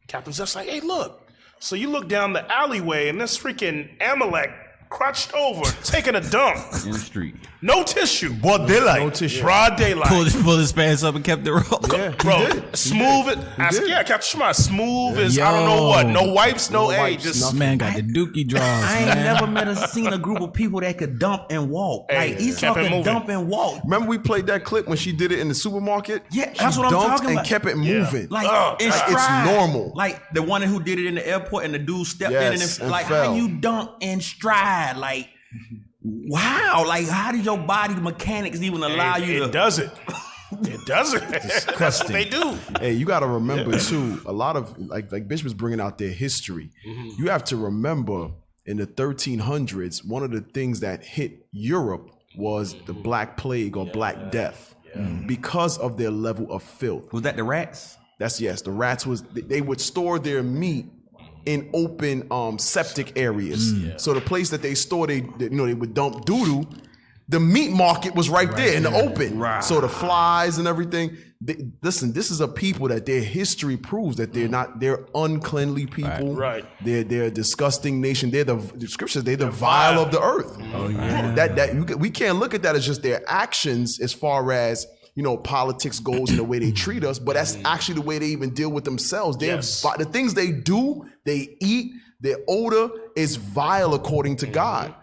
Captain's just like, hey, look. So you look down the alleyway and this freaking Amalek crouched over, taking a dump. In the street. No tissue. Broad daylight. No tissue. Broad daylight. Pulled his pants up and kept it rolling. Yeah, Bro, smooth it. Yeah, Captain Shema, smooth as I don't know what. No wipes, no wipes, just This man got the dookie draws. I ain't man. never seen a group of people that could dump and walk. Hey, Like Esau kept it could moving. dump and walk. Remember we played that clip when she did it in the supermarket? Yeah, She that's what I'm dumped talking and about. kept it moving. Like in it's stride. normal. Like the one who did it in the airport and the dude stepped Yes, in and like fell. how you dunk in stride. Like wow. Like how did your body mechanics even allow you to? It does it. It doesn't. That's what they do. Hey, you got to remember too, a lot of like Bishop was bringing out their history. You have to remember in the 1300s, one of the things that hit Europe was the Black Plague or Black Death because of their level of filth. Was that the rats? That's yes. The rats they would store their meat in open septic areas. So the place that they store they would dump doo-doo, the meat market was right there in the open. Right. So the flies and everything. Listen, this is a people that their history proves that they're uncleanly people. Right. They're a disgusting nation. They're the scriptures, they're the vile of the earth. Oh, yeah. We can't look at that as just their actions as far as politics goes and the way they treat us, but that's actually the way they even deal with themselves. The things they do, they eat, their odor is vile according to God.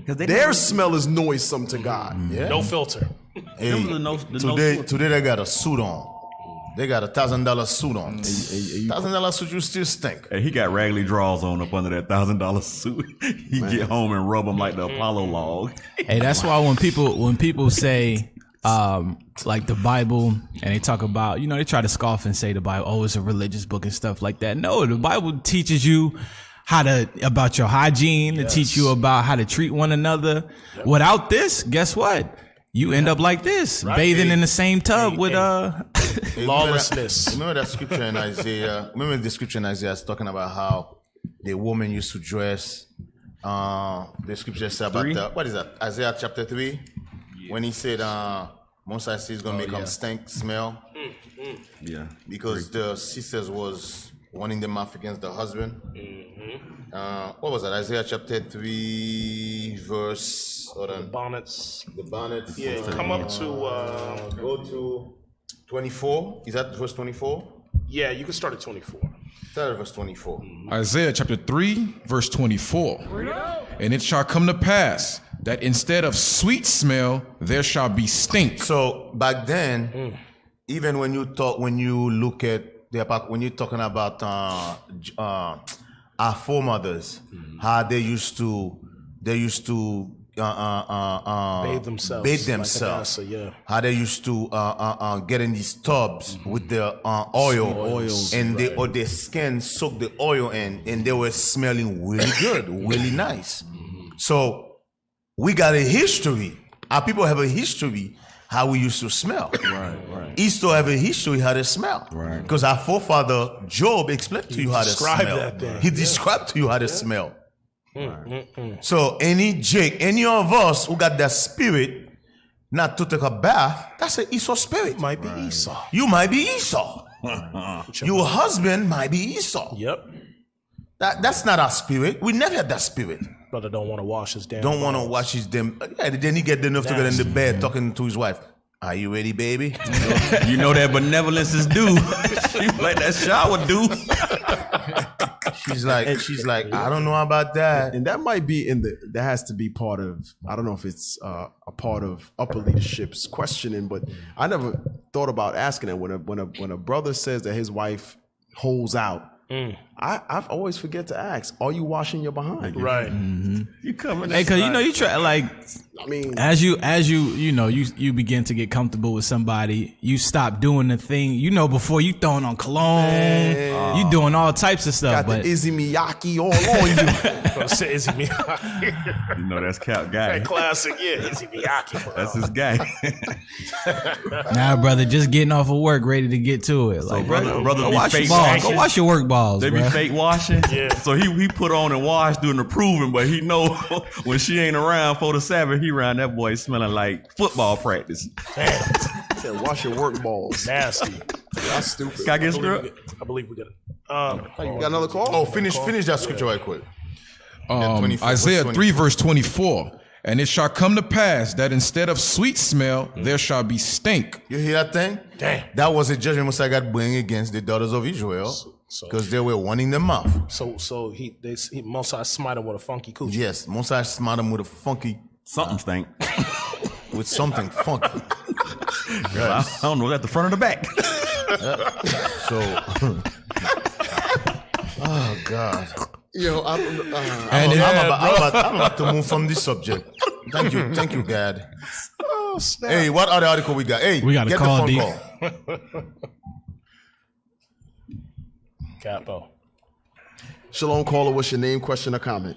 Their smell is noisome to God. No filter. Hey, today they got a suit on. They got $1,000 suit on. $1,000 suit, you still stink. Hey, he got raggedy drawers on up under that $1,000 suit. He get home and rub them like the Apollo log. Hey, that's why when people say like the Bible and they talk about, they try to scoff and say the Bible, it's a religious book and stuff like that. No, the Bible teaches you about your hygiene, to teach you about how to treat one another. Without this, guess what? You end up like this, bathing in the same tub with lawlessness. Remember that scripture in Isaiah? Remember the scripture in Isaiah is talking about how the woman used to dress. The scripture said about what is that? Isaiah chapter 3, when he said, Moses says he's gonna make them stink, smell. Yeah, because the sisters was warning them off against the husband. What was that? Isaiah chapter 3, verse. Hold on. The bonnets. Yeah, come up to. Go to 24. Is that verse 24? Yeah, you can start at 24. Start at verse 24. Isaiah chapter 3, verse 24. And it shall come to pass that instead of sweet smell, there shall be stink. So back then, even when you're talking about our foremothers, how they used to bathe themselves. Like how they used to get in these tubs with the oils, and their skin soaked the oil in, and they were smelling really good, really nice. So we got a history. Our people have a history how we used to smell. Right. Esau have a history how they smell. Right. Because our forefather Job explained to you how to smell. He described to you how to smell. So any of us who got that spirit not to take a bath, that's an Esau spirit. Might be Esau. You might be Esau. Your husband might be Esau. Yep. That's not our spirit. We never had that spirit. Brother don't want to wash his damn. Want to wash his damn. Yeah, then he get enough to get in the bed talking to his wife. Are you ready, baby? You know that benevolence is due. She like that shower due. She's like, I don't know about that. And that might be that has to be part of, I don't know if it's a part of upper leadership's questioning, but I never thought about asking it when a brother says that his wife holds out. I've always forget to ask, are you washing your behind? Right. You coming? Hey, cause you try as you begin to get comfortable with somebody, you stop doing the thing. Before you throwing on cologne, you doing all types of stuff. Got the Izzy Miyake all on you. Say Izzy Miyake. That's Cap Guy. That classic, Izzy Miyake. Bro. That's his guy. Nah, brother, just getting off of work, ready to get to it. Like, brother, go wash your balls. Go wash your work balls. They be fake washing. Yeah. So he put on and wash doing the proving, but he know when she ain't around for the Sabbath, he around that boy smelling like football practice. Damn. Said wash your work balls. Nasty. That's stupid. Can I get struck? I believe we got it. You got another call? Oh, finish that scripture right quick. Isaiah 3 verse 24. And it shall come to pass that instead of sweet smell, there shall be stink. You hear that thing? Damn. That was a judgment Messiah God bring against the daughters of Israel because they were wanting them off. So he Mosiah smite him with a funky coochie. Yes, Mosiah smite him with a funky something stink. With something funky. I don't know, is that the front or the back? Oh God. Yo, I'm about to move from this subject. Thank you, God. Oh, snap. Hey, what other article we got? Hey, we got a call, the phone call. Capo. Shalom, caller. What's your name, question, or comment?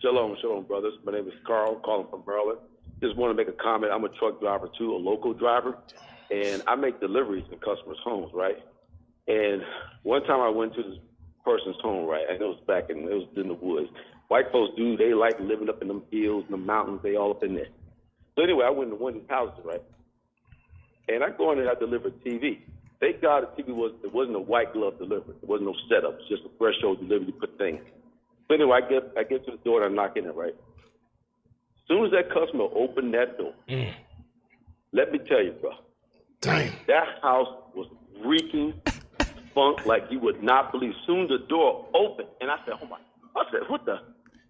Shalom, brothers. My name is Carl, calling from Maryland. Just want to make a comment. I'm a truck driver too, a local driver, and I make deliveries in customers' homes, right? And one time I went to this person's home, right? And it was in the woods. White folks they like living up in them hills and the mountains. They all up in there. So anyway, I went to one of these houses, right? And I go in and I delivered TV. Thank God the TV wasn't a white glove delivery. There wasn't no setup. It's just a threshold delivery. You put things. So anyway, I get to the door and I knock in it, right? As soon as that customer opened that door, let me tell you, bro. Damn. That house was reeking funk like you would not believe. Soon the door opened, and I said, "Oh my!" I said, "What the?"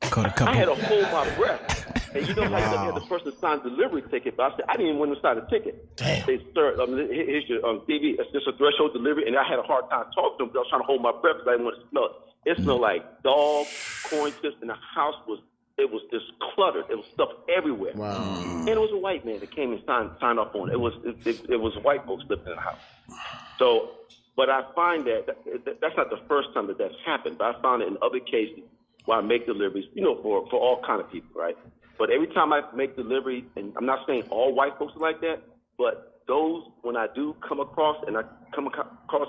I had to hold my breath. And you know how you had the person sign delivery ticket, but I said I didn't even want to sign the ticket. Damn. They sir, here's your TV. It's just a threshold delivery, and I had a hard time talking to them because I was trying to hold my breath because I didn't want to smell it. It smelled like dog, corn chips, and the house was just cluttered. It was stuff everywhere. Wow. And it was a white man that came and signed off on it. It was white folks living in the house. So, but I find that's not the first time that's happened. But I found it in other cases where I make deliveries, for all kind of people, right? But every time I make delivery, and I'm not saying all white folks are like that, but those, when I do come across, and I come across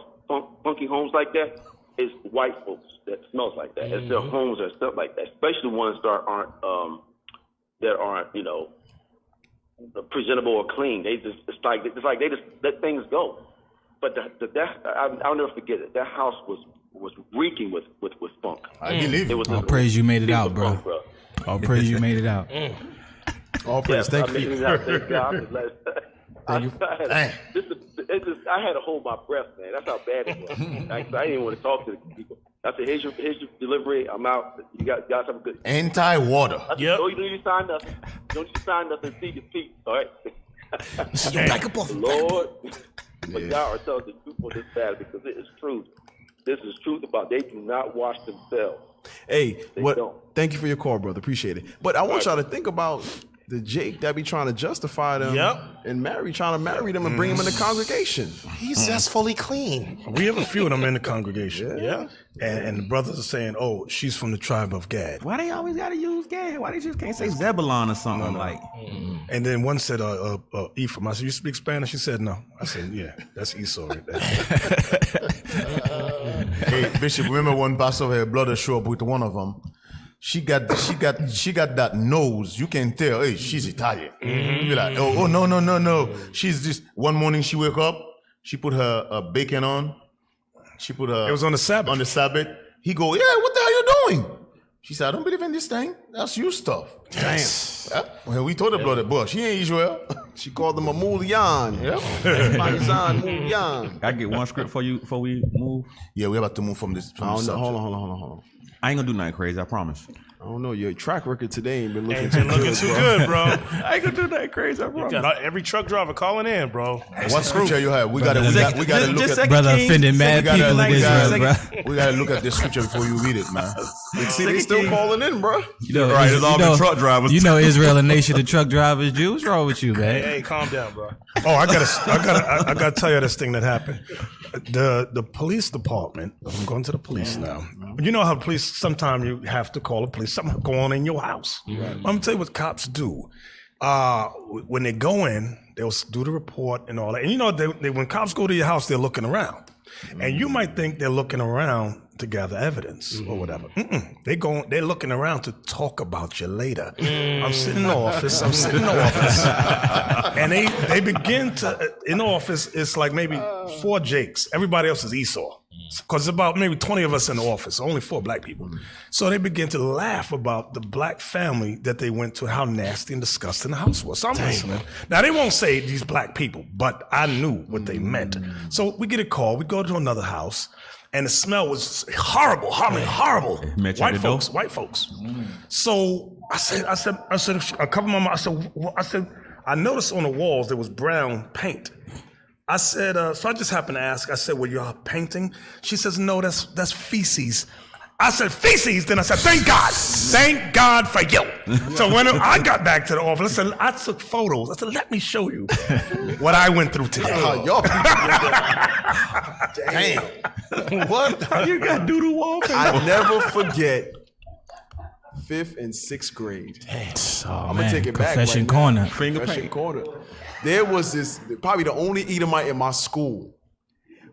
funky homes like that, it's white folks that smells like that. It's their homes or stuff like that, especially ones that aren't presentable or clean. It's like they just let things go. But I'll never forget it. That house was reeking with funk. I believe it. All praise you made it out, bro. All praise you made it out. All praise. Thank you. I had to hold my breath, man. That's how bad it was. I didn't even want to talk to the people. I said, here's your delivery. I'm out. You guys have a good day. Anti-water. Yep. No, you don't need to sign nothing. Don't need to sign nothing. See your feet. All right. Lord, but y'all are telling the truth on this matter because it is truth. This is truth about they do not wash themselves. Hey, thank you for your call, brother. Appreciate it. But I want y'all to think about the Jake that be trying to justify them and trying to marry them and bring them in the congregation. He's just fully clean. We have a few of them in the congregation. Yeah. And the brothers are saying, "Oh, she's from the tribe of Gad." Why they always got to use Gad? Why they just can't say Zebulon or something like? And then one said, Ephraim. I said, "You speak Spanish?" She said, "No." I said, "Yeah, that's Esau right there." Hey, Bishop, remember when Pastor had brother show up with one of them? She got that nose. You can tell, hey, she's Italian. You be like, oh, no. She's this. One morning she wake up, she put her bacon on. She put her. It was on the Sabbath. On the Sabbath. He go, yeah, what the hell you doing? She said, I don't believe in this thing. That's you stuff. Yes. Damn. Yeah. Well, we told the brother, boy, she ain't Israel. She called them a Mulyan. Yep. Mulyan. I get one script for you before we move. Yeah, we're about to move from this. Hold on. I ain't gonna do nothing crazy, I promise. I don't know. Your track record today ain't been looking Ain't too been looking good, too good, bro. I ain't gonna do nothing crazy, I promise. You got every truck driver calling in, bro. What scripture you have? We gotta look at. Brother offended mad people in Israel, bro. We gotta look at this scripture before you read it, man. See, they still calling in, bro. Right, it's all the truck drivers. You know Israel, a nation of truck drivers. Jews, what's wrong with you, man? Hey, calm down, bro. Oh, I gotta tell you this thing that happened. The police department. I'm going to the police now. You know how police sometimes you have to call the police. Something going on in your house. I'm gonna tell you what cops do. When they go in, they'll do the report and all that. And you know, when cops go to your house, they're looking around, and you might think they're looking around to gather evidence or whatever. They're looking around to talk about you later. I'm sitting in the office. And they begin to, in the office, it's like maybe 4 Jakes. Everybody else is Esau. Because about maybe 20 of us in the office, only 4 black people. So they begin to laugh about the black family that they went to, how nasty and disgusting the house was. So I'm listening. Now, they won't say these black people, but I knew what they meant. So we get a call. We go to another house. And the smell was horrible. White folks. So I said, I covered my mouth. I said, I noticed on the walls there was brown paint. I said, so I just happened to ask. I said, well, you're painting? She says, no, that's feces. I said, feces? Then I said, thank God for you. So when I got back to the office, I took photos. I said, let me show you what I went through today. Damn. What? You got doodle wall? I never forget 5th and 6th grade. I'm gonna take it back. Confession corner. Confession corner. There was this, probably the only Edomite in my school,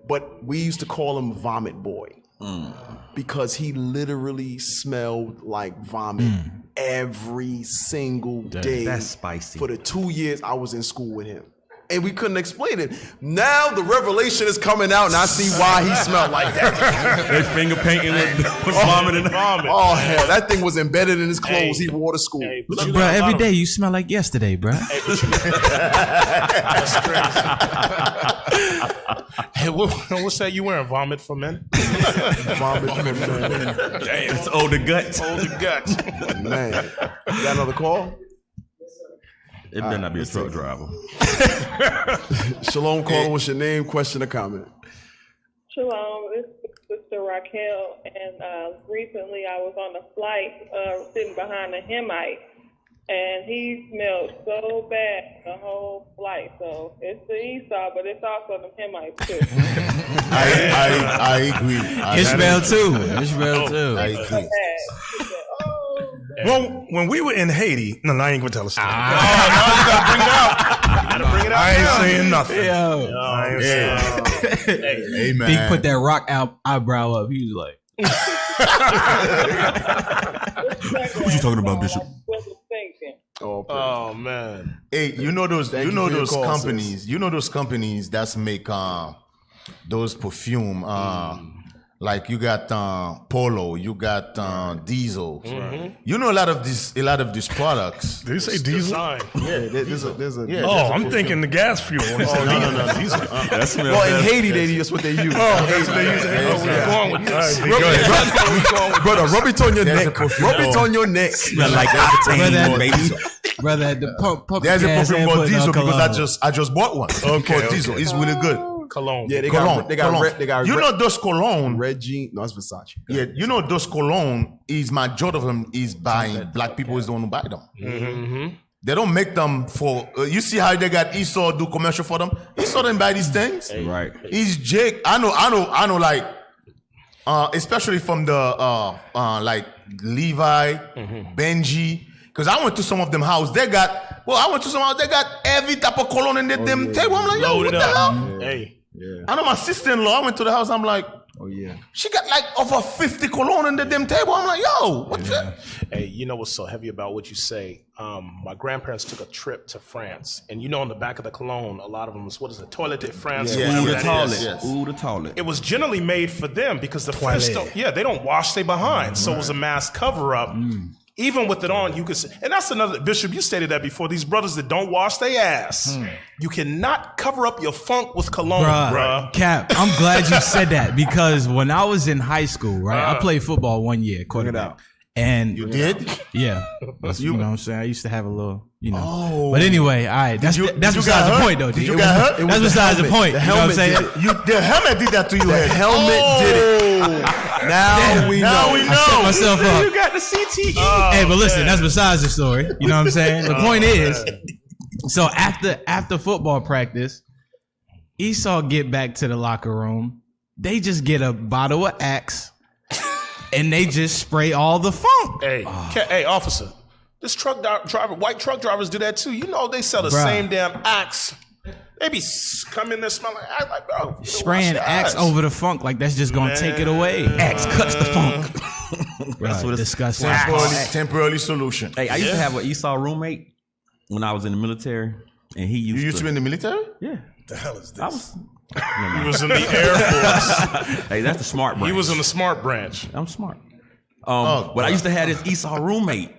but we used to call him Vomit Boy. because he literally smelled like vomit every single day. That's spicy. For the 2 years I was in school with him. And we couldn't explain it. Now the revelation is coming out, and I see why he smelled like that. They finger painting with vomit and vomit. Oh hell, that thing was embedded in his clothes. He wore to school. Bro, every day you smell like yesterday, bro. Hey, what's that you wearing? Vomit for men? Vomit for men. Damn. It's older guts. Older guts. Man. You got another call? It better not be a truck driver. Shalom, caller. What's your name, question, or comment? Shalom, this is Sister Raquel, and recently I was on a flight sitting behind a Hemite, and he smelled so bad the whole flight. So it's the Esau, but it's also the Hemites too. I agree. Ishmael too. Ishmael too. I agree. Well, when we were in Haiti, no, I ain't gonna tell a story. No, you gotta bring it out. You gotta bring it out. I ain't saying nothing. Hey, man. He put that rock eyebrow up. He was like, What you talking about, Bishop? Oh man. Hey, you know those companies that's make those perfume like you got Polo, you got Diesel. You know a lot of these products. Did you say Diesel? There's a I'm thinking the gas fuel. No. Diesel. Well, in Haiti, that's what they use. That's what they use. We're going with this. Brother, rub it on your neck. Rub it on your neck. Smell like octane, baby. brother, the pump. There's a perfume called Diesel because I just bought one. Okay. Diesel. It's really good. Cologne. Yeah, they cologne. got You know those cologne. red jean. No, it's Versace. Yeah, you know those cologne is majority of them is buying black people is the one who buy them. They don't make them for. You see how they got Esau do commercial for them. Esau didn't buy these things. Right. He's Jake. I know. Like, especially from the like Levi, Benji. Because I went to some of them house. They got every type of cologne in them table. I'm like, yo, what the hell? Hey. Yeah. I know my sister-in-law. I went to the house. I'm like, oh yeah, she got like over 50 cologne in the damn table. I'm like, yo, what's that? Hey, you know what's so heavy about what you say? My grandparents took a trip to France, and you know, on the back of the cologne, a lot of them was Toilette de France. Ooh, the toilet. Yes. Ooh, the toilet. It was generally made for them because the French they don't wash their behind, so it was a mass cover-up. Even with it on, you could say, and that's another, Bishop, you stated that before, these brothers that don't wash their ass, you cannot cover up your funk with cologne, bruh. Cap, I'm glad you said that because when I was in high school, right, I played football 1 year, quarterback. And you did? Yeah. You know what I'm saying? I used to have a little, But anyway, all right. That's besides the point, though. Did you get hurt? That's besides the point. The helmet did it. The helmet did that to you. The helmet did it. Now we know. I set myself up. You got the CTE. Hey, but listen, that's besides the story. You know what I'm saying? The point is, so after football practice, Esau get back to the locker room. They just get a bottle of Axe. And they just spray all the funk. Hey, officer, this truck driver, white truck drivers do that too. You know they sell the same damn Axe. They be come in there smelling like bro. Spraying Axe over the funk like that's just gonna take it away. Axe cuts the funk. That's what it's disgusting. Temporary solution. Hey, I used to have an Esau roommate when I was in the military, and he used to be in the military? Yeah. The hell is this? I was. He was in the Air Force. Hey, that's the smart branch. He was in the smart branch. I'm smart. But I used to have this Esau roommate,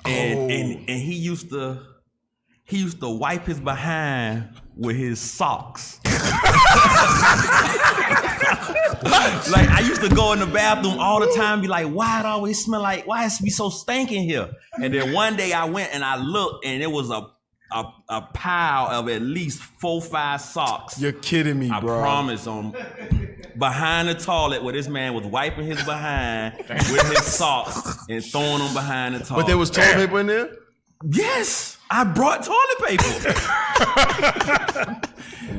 and he used to wipe his behind with his socks. Like I used to go in the bathroom all the time, be like, why it always smell like? Why it be so stinking here? And then one day I went and I looked, and it was a pile of at least 4-5 socks. You're kidding me, bro. I promise behind the toilet where this man was wiping his behind with his socks and throwing them behind the toilet. But there was toilet paper in there? Yes. I brought toilet paper.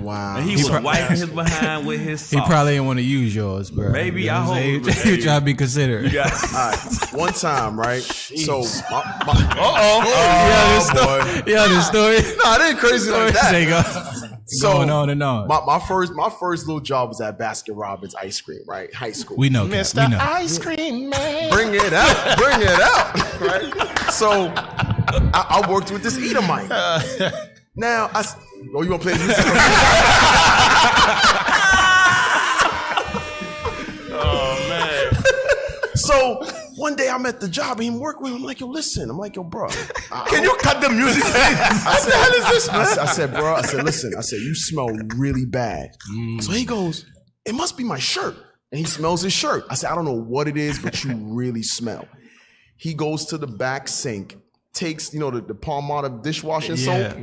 Wow. And he was wiping his behind with his socks. He probably didn't want to use yours, bro. Maybe I hope. He try to be considerate. Yeah. All right. One time, right? So, this story. No, it ain't crazy like that. Going on and on. My first little job was at Baskin Robbins ice cream, right? High school. We know, Mr. we know. Ice Cream Man. Bring it out, right? So I worked with this Edomite. Now you want to play the music? Oh man. So one day I'm at the job and I'm working with him. I'm like, yo, listen. I'm like, yo, bro. Can you cut the music? What the hell is this, man? I said, bro. I said, listen. I said, you smell really bad. So he goes, it must be my shirt. And he smells his shirt. I said, I don't know what it is, but you really smell. He goes to the back sink, takes, the Palmolive dishwashing soap,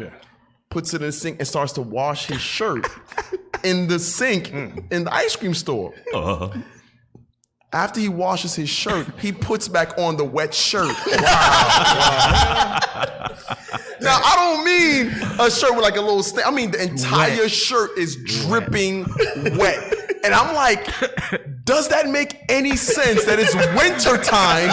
puts it in the sink and starts to wash his shirt in the sink in the ice cream store. After he washes his shirt, he puts back on the wet shirt. Wow. Now, I don't mean a shirt with like a little stain. I mean the entire shirt is dripping wet. And I'm like, does that make any sense that it's winter time,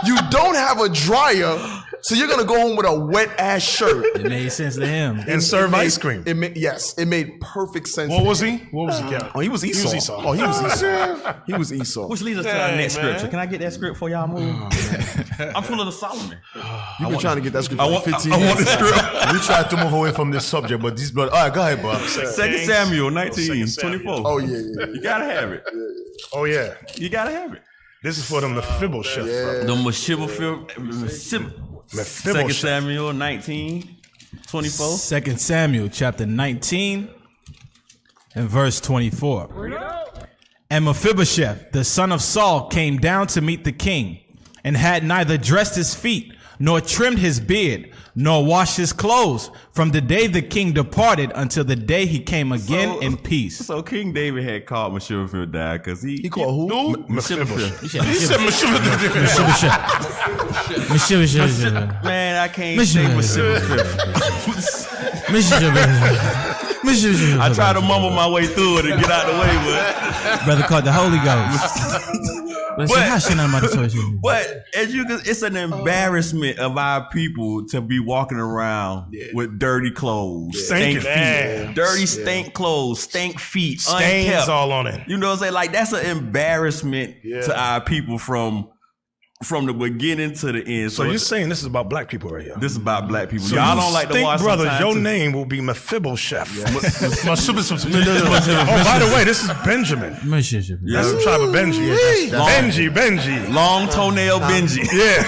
you don't have a dryer, so you're going to go home with a wet-ass shirt? It made sense to him. And serve ice cream. It made perfect sense. What was he? What was he, Kevin? Oh, he was Esau. Oh, he was Esau. He was Esau. Which leads us to our next scripture. Can I get that script before y'all move? I'm full of the Solomon. You've been trying to get that script for 15 I years. want the script. We tried to move away from this subject, but this blood. All right, go ahead, bro. 2 Samuel 19, 24. Oh, yeah. You gotta have it. Oh yeah. You gotta have it. This is for the Mephibosheth. The Mephibosheth. 2 Samuel 19, 24. 2 Samuel chapter 19 and verse 24. And Mephibosheth, the son of Saul, came down to meet the king, and had neither dressed his feet, nor trimmed his beard, nor washed his clothes, from the day the king departed until the day he came again in peace. So King David had called Mephibosheth down because he called who? Mephibosheth. He said Mephibosheth. Man, I can't say Mephibosheth. I try to mumble my way through it and get out the way, but brother called the Holy Ghost. But as you can, it's an embarrassment of our people to be walking around with dirty clothes, stink feet, dirty stink clothes, stink feet, stains unkept. all on it. You know what I'm saying? Like that's an embarrassment to our people from the beginning to the end. So you're saying this is about black people right here? This is about black people. So y'all don't like to watch. Brothers, your name will be Mephibosheth. Oh, by the way, this is Benjamin. That's the tribe of Benji. Benji. Long toenail Benji. Yeah.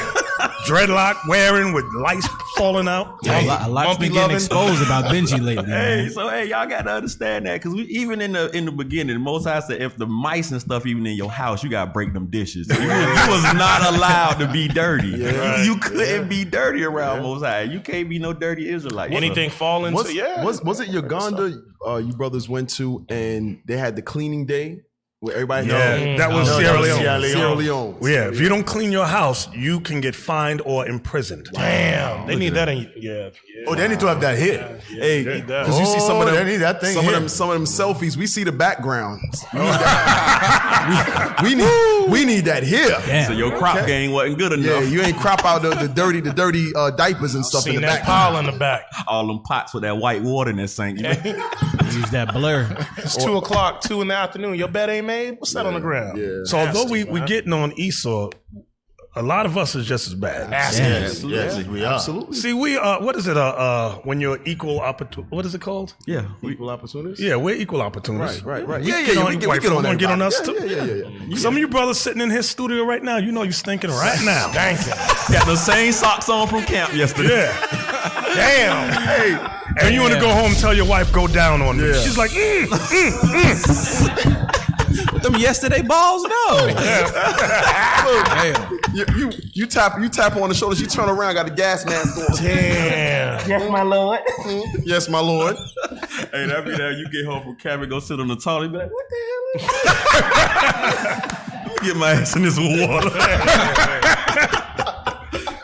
Dreadlock wearing with lights falling out. A lot's been getting exposed about Benji lately. Hey, y'all got to understand that because even in the beginning, the Most High said if the mice and stuff even in your house, you got to break them dishes. You was not allowed to be dirty. You couldn't be dirty around Most High. You can't be no dirty Israelite. Anything fall into Was it Uganda you brothers went to and they had the cleaning day? Where everybody that was Sierra Leone. Sierra Leone. Well, yeah, if you don't clean your house, you can get fined or imprisoned. Damn, they need that in Oh, they need to have that here. Hey, because you see some of them, they need that thing some of them selfies. We see the background. We need that here. Damn. So your crop game wasn't good enough. Yeah, you ain't crop out the dirty diapers and stuff in the back. Pile in the back. All them pots with that white water in that sink. Use that blur. It's 2:00, 2 in the afternoon. Your bed ain't made. What's that on the ground? Yeah. So although we getting on Esau, a lot of us is just as bad. Yes, we are. Absolutely. See, we what is it? When you're equal opportunity, what is it called? Yeah, equal opportunists. Yeah, we're equal opportunists. Right. We get on us too. Yeah. Some of you brothers sitting in his studio right now, you know you're stinking right now. Got the same socks on from camp yesterday. Yeah. Damn. Hey. And you want to go home and tell your wife, go down on me. She's like, With them yesterday balls, no. Damn. You tap on the shoulder. She turn around, got the gas mask on. Damn. Yes, my lord. Yes, my lord. Hey, that be that you get home from camp and go sit on the toilet and be like, what the hell? Let me get my ass in this water.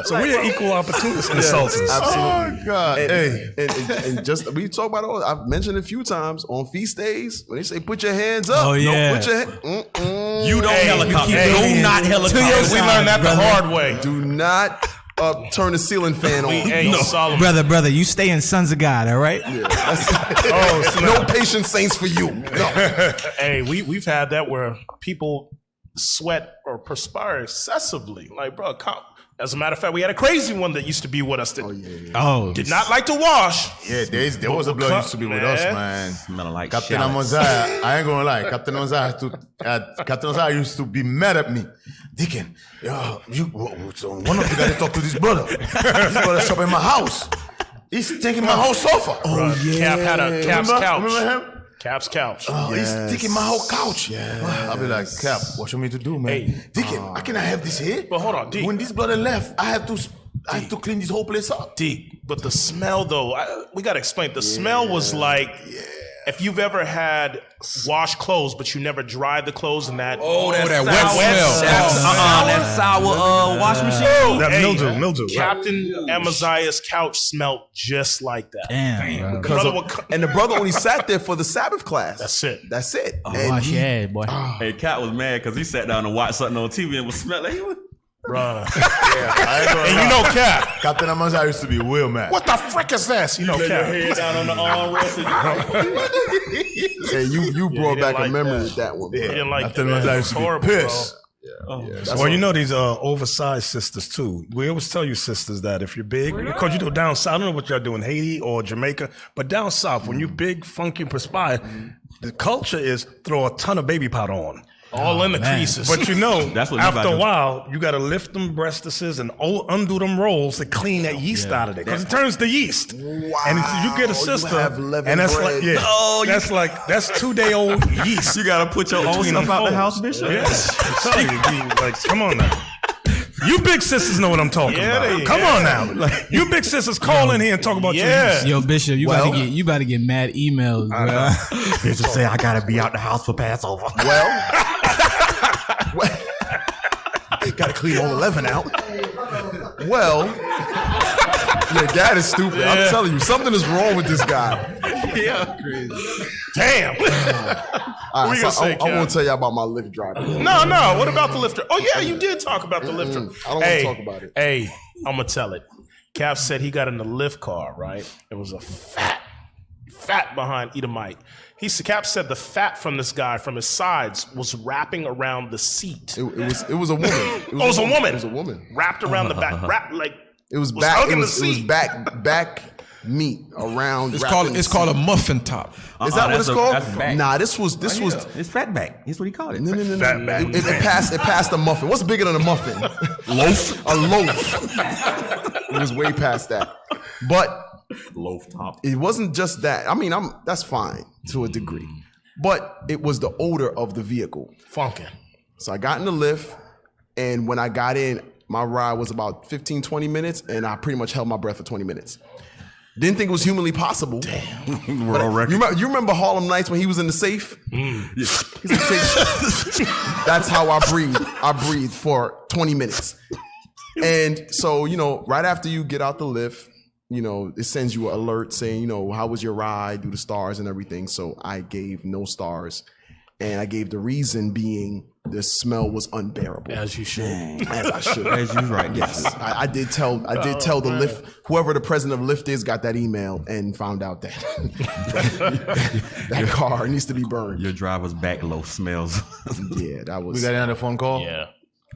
So we are equal opportunists and sultans. Absolutely. Oh, God. And just we talk about it all. I've mentioned it a few times on feast days when they say put your hands up. Oh, yeah. No, put your You don't helicopter. Do not helicopter. We learned that the hard way. Do not turn the ceiling fan on. Brother, you stay in Sons of God, all right? Yeah, no patient saints for you. No. Hey, we've had that where people sweat or perspire excessively. Like, bro, as a matter of fact, we had a crazy one that used to be with us that did not like to wash. Yeah, there was a blood used to be with us, man. Smelling like Captain shallots. Amaziah, I ain't gonna lie. Captain Amaziah used to be mad at me. Deacon, one of you got to talk to this brother. This brother shop in my house. He's taking my whole sofa. Cap had a Cap's couch. Remember him? Cap's couch. He's taking my whole couch. I'll be like, Cap, what you want me to do, man? Hey. Deacon, I cannot have this here. But hold on, D. When this brother left, I had to clean this whole place up. D. But the smell, though, we got to explain. The smell was like, if you've ever had washed clothes, but you never dried the clothes in that. that wet smell. That sour wash machine. That mildew. Captain Amaziah's couch smelled just like that. Damn. And the brother only sat there for the Sabbath class. That's it. And Wash your head, boy. Hey, Cat was mad because he sat down and watched something on TV and was smelling. Bruh. And you know Cap. Captain Amaziah used to be real mad. What the frick is this? You know Lay your Cap. head down on the armrest. And you brought back a memory with that one. He didn't like Captain that. Amaziah It used was to be horrible, pissed. Well, you know these oversized sisters too. We always tell you sisters that if you're big, because you know down south, I don't know what y'all do in Haiti or Jamaica, but down south, when you big, funky, perspire, the culture is throw a ton of baby powder on. All in the creases. But you know, That's what after a everybody while, you got to lift them breastises and undo them rolls to clean that yeast out of it because it turns to yeast. Wow. And you get a sister, have leavened and that's bread. like, that's 2-day-old yeast. You got to put your own between stuff them out the folds. house, Bishop. Yes. I'm telling you, like, come on now. You big sisters know what I'm talking about. Come on now. Like, you big sisters call in here and talk about your yeast. Yo, Bishop, you about to get mad emails, bro. Bishop say I got to be out the house for Passover. Got to clean all 11 out. Well, your dad is stupid. I'm telling you, something is wrong with this guy. Yeah. Damn. All right, I won't tell you about my Lyft driver. No. What about the lifter? Oh, yeah, you did talk about the lifter. I don't want to talk about it. Hey, I'm going to tell it. Cap said he got in the lift car, right? It was a fat behind Edomite. Cap said the fat from this guy, from his sides, was wrapping around the seat. It was a woman. It was a woman. It was a woman. Wrapped around the back. It was back. It was back meat around. It's called a muffin top. Is that what it's called? That's back. Nah, this was. It's fat back. That's what he called it. No. Fat back. It passed a muffin. What's bigger than a muffin? Loaf. A loaf. It was way past that. But loaf top. It wasn't just that. I mean, that's fine to a degree. But it was the odor of the vehicle. Funkin'. So I got in the lift, and when I got in, my ride was about 15, 20 minutes, and I pretty much held my breath for 20 minutes. Didn't think it was humanly possible. Damn. World record. You remember Harlem Nights when he was in the safe? He's like, that's how I breathe. I breathe for 20 minutes. And so, right after you get out the lift, it sends you an alert saying, how was your ride, do the stars and everything. So I gave no stars. And I gave the reason being the smell was unbearable. As you should. As I should. As you right. Yes. I did tell the Lyft, whoever the president of Lyft is got that email and found out that that car needs to be burned. Your driver's back loaf smells. Yeah, that was. We got another phone call? Yeah.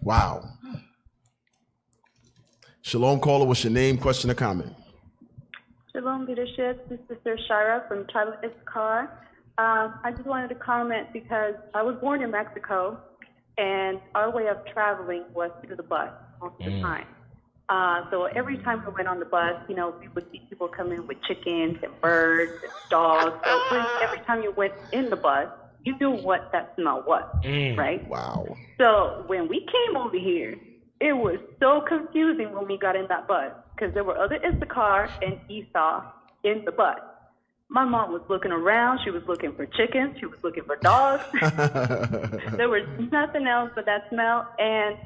Wow. Shalom, caller. What's your name, question, or comment? Shalom, leadership. This is Sister Shira from Tribe of Issachar. I just wanted to comment because I was born in Mexico, and our way of traveling was through the bus most of the time. So every time we went on the bus, we would see people come in with chickens and birds and dogs. So every time you went in the bus, you knew what that smell was, right? Wow. So when we came over here, it was so confusing when we got in that bus because there were other Issachar and Esau in the bus. My mom was looking around. She was looking for chickens. She was looking for dogs. There was nothing else but that smell. And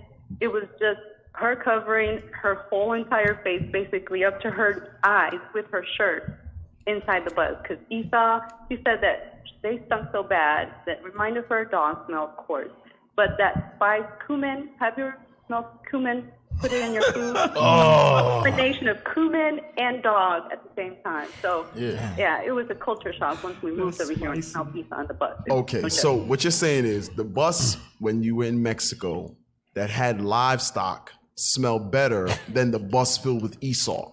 it was just her covering her whole entire face, basically up to her eyes with her shirt inside the bus. Because Esau, she said that they stunk so bad that reminded her dog smell, of course. But that spice cumin, have you ever smelled cumin? put it in your food. Oh. A combination of cumin and dog at the same time. So, yeah, it was a culture shock once we moved over here and smelled pizza on the bus. Okay, so what you're saying is the bus when you were in Mexico that had livestock smelled better than the bus filled with Esau.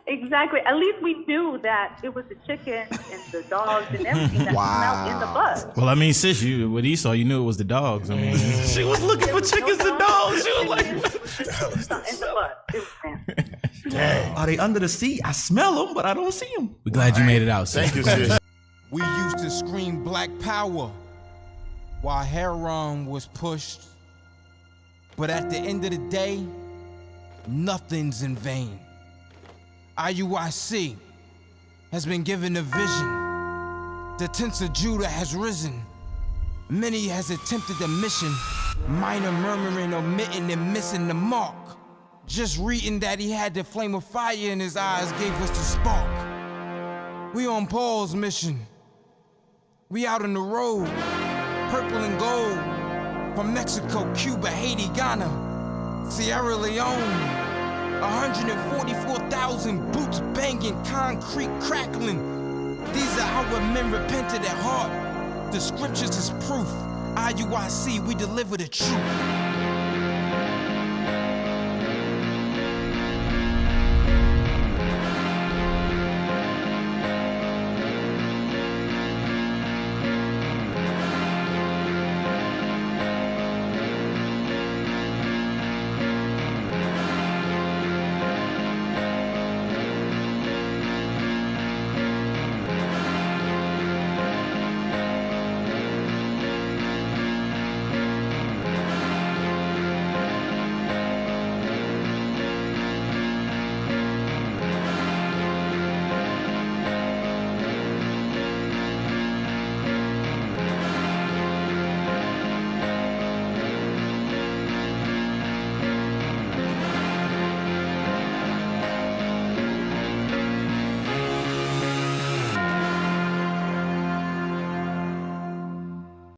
Exactly. At least we knew that it was the chicken and the dogs and everything that smelled in the bus. Well, I mean, sis, with Esau, you knew it was the dogs. I mean, she was looking for chickens and dogs. She was like, in the bus. It was fantastic. dang. Are they under the seat? I smell them, but I don't see them. we're glad you made it out, sis. Thank you, sis. We used to scream black power while heroin was pushed. But at the end of the day, nothing's in vain. IUIC has been given a vision. The tents of Judah has risen. Many has attempted the mission. Minor murmuring, omitting, and missing the mark. Just reading that he had the flame of fire in his eyes gave us the spark. We on Paul's mission. We out on the road, purple and gold. From Mexico, Cuba, Haiti, Ghana, Sierra Leone. 144,000 boots banging, concrete crackling. These are our men repented at heart. The scriptures is proof. IUIC, we deliver the truth.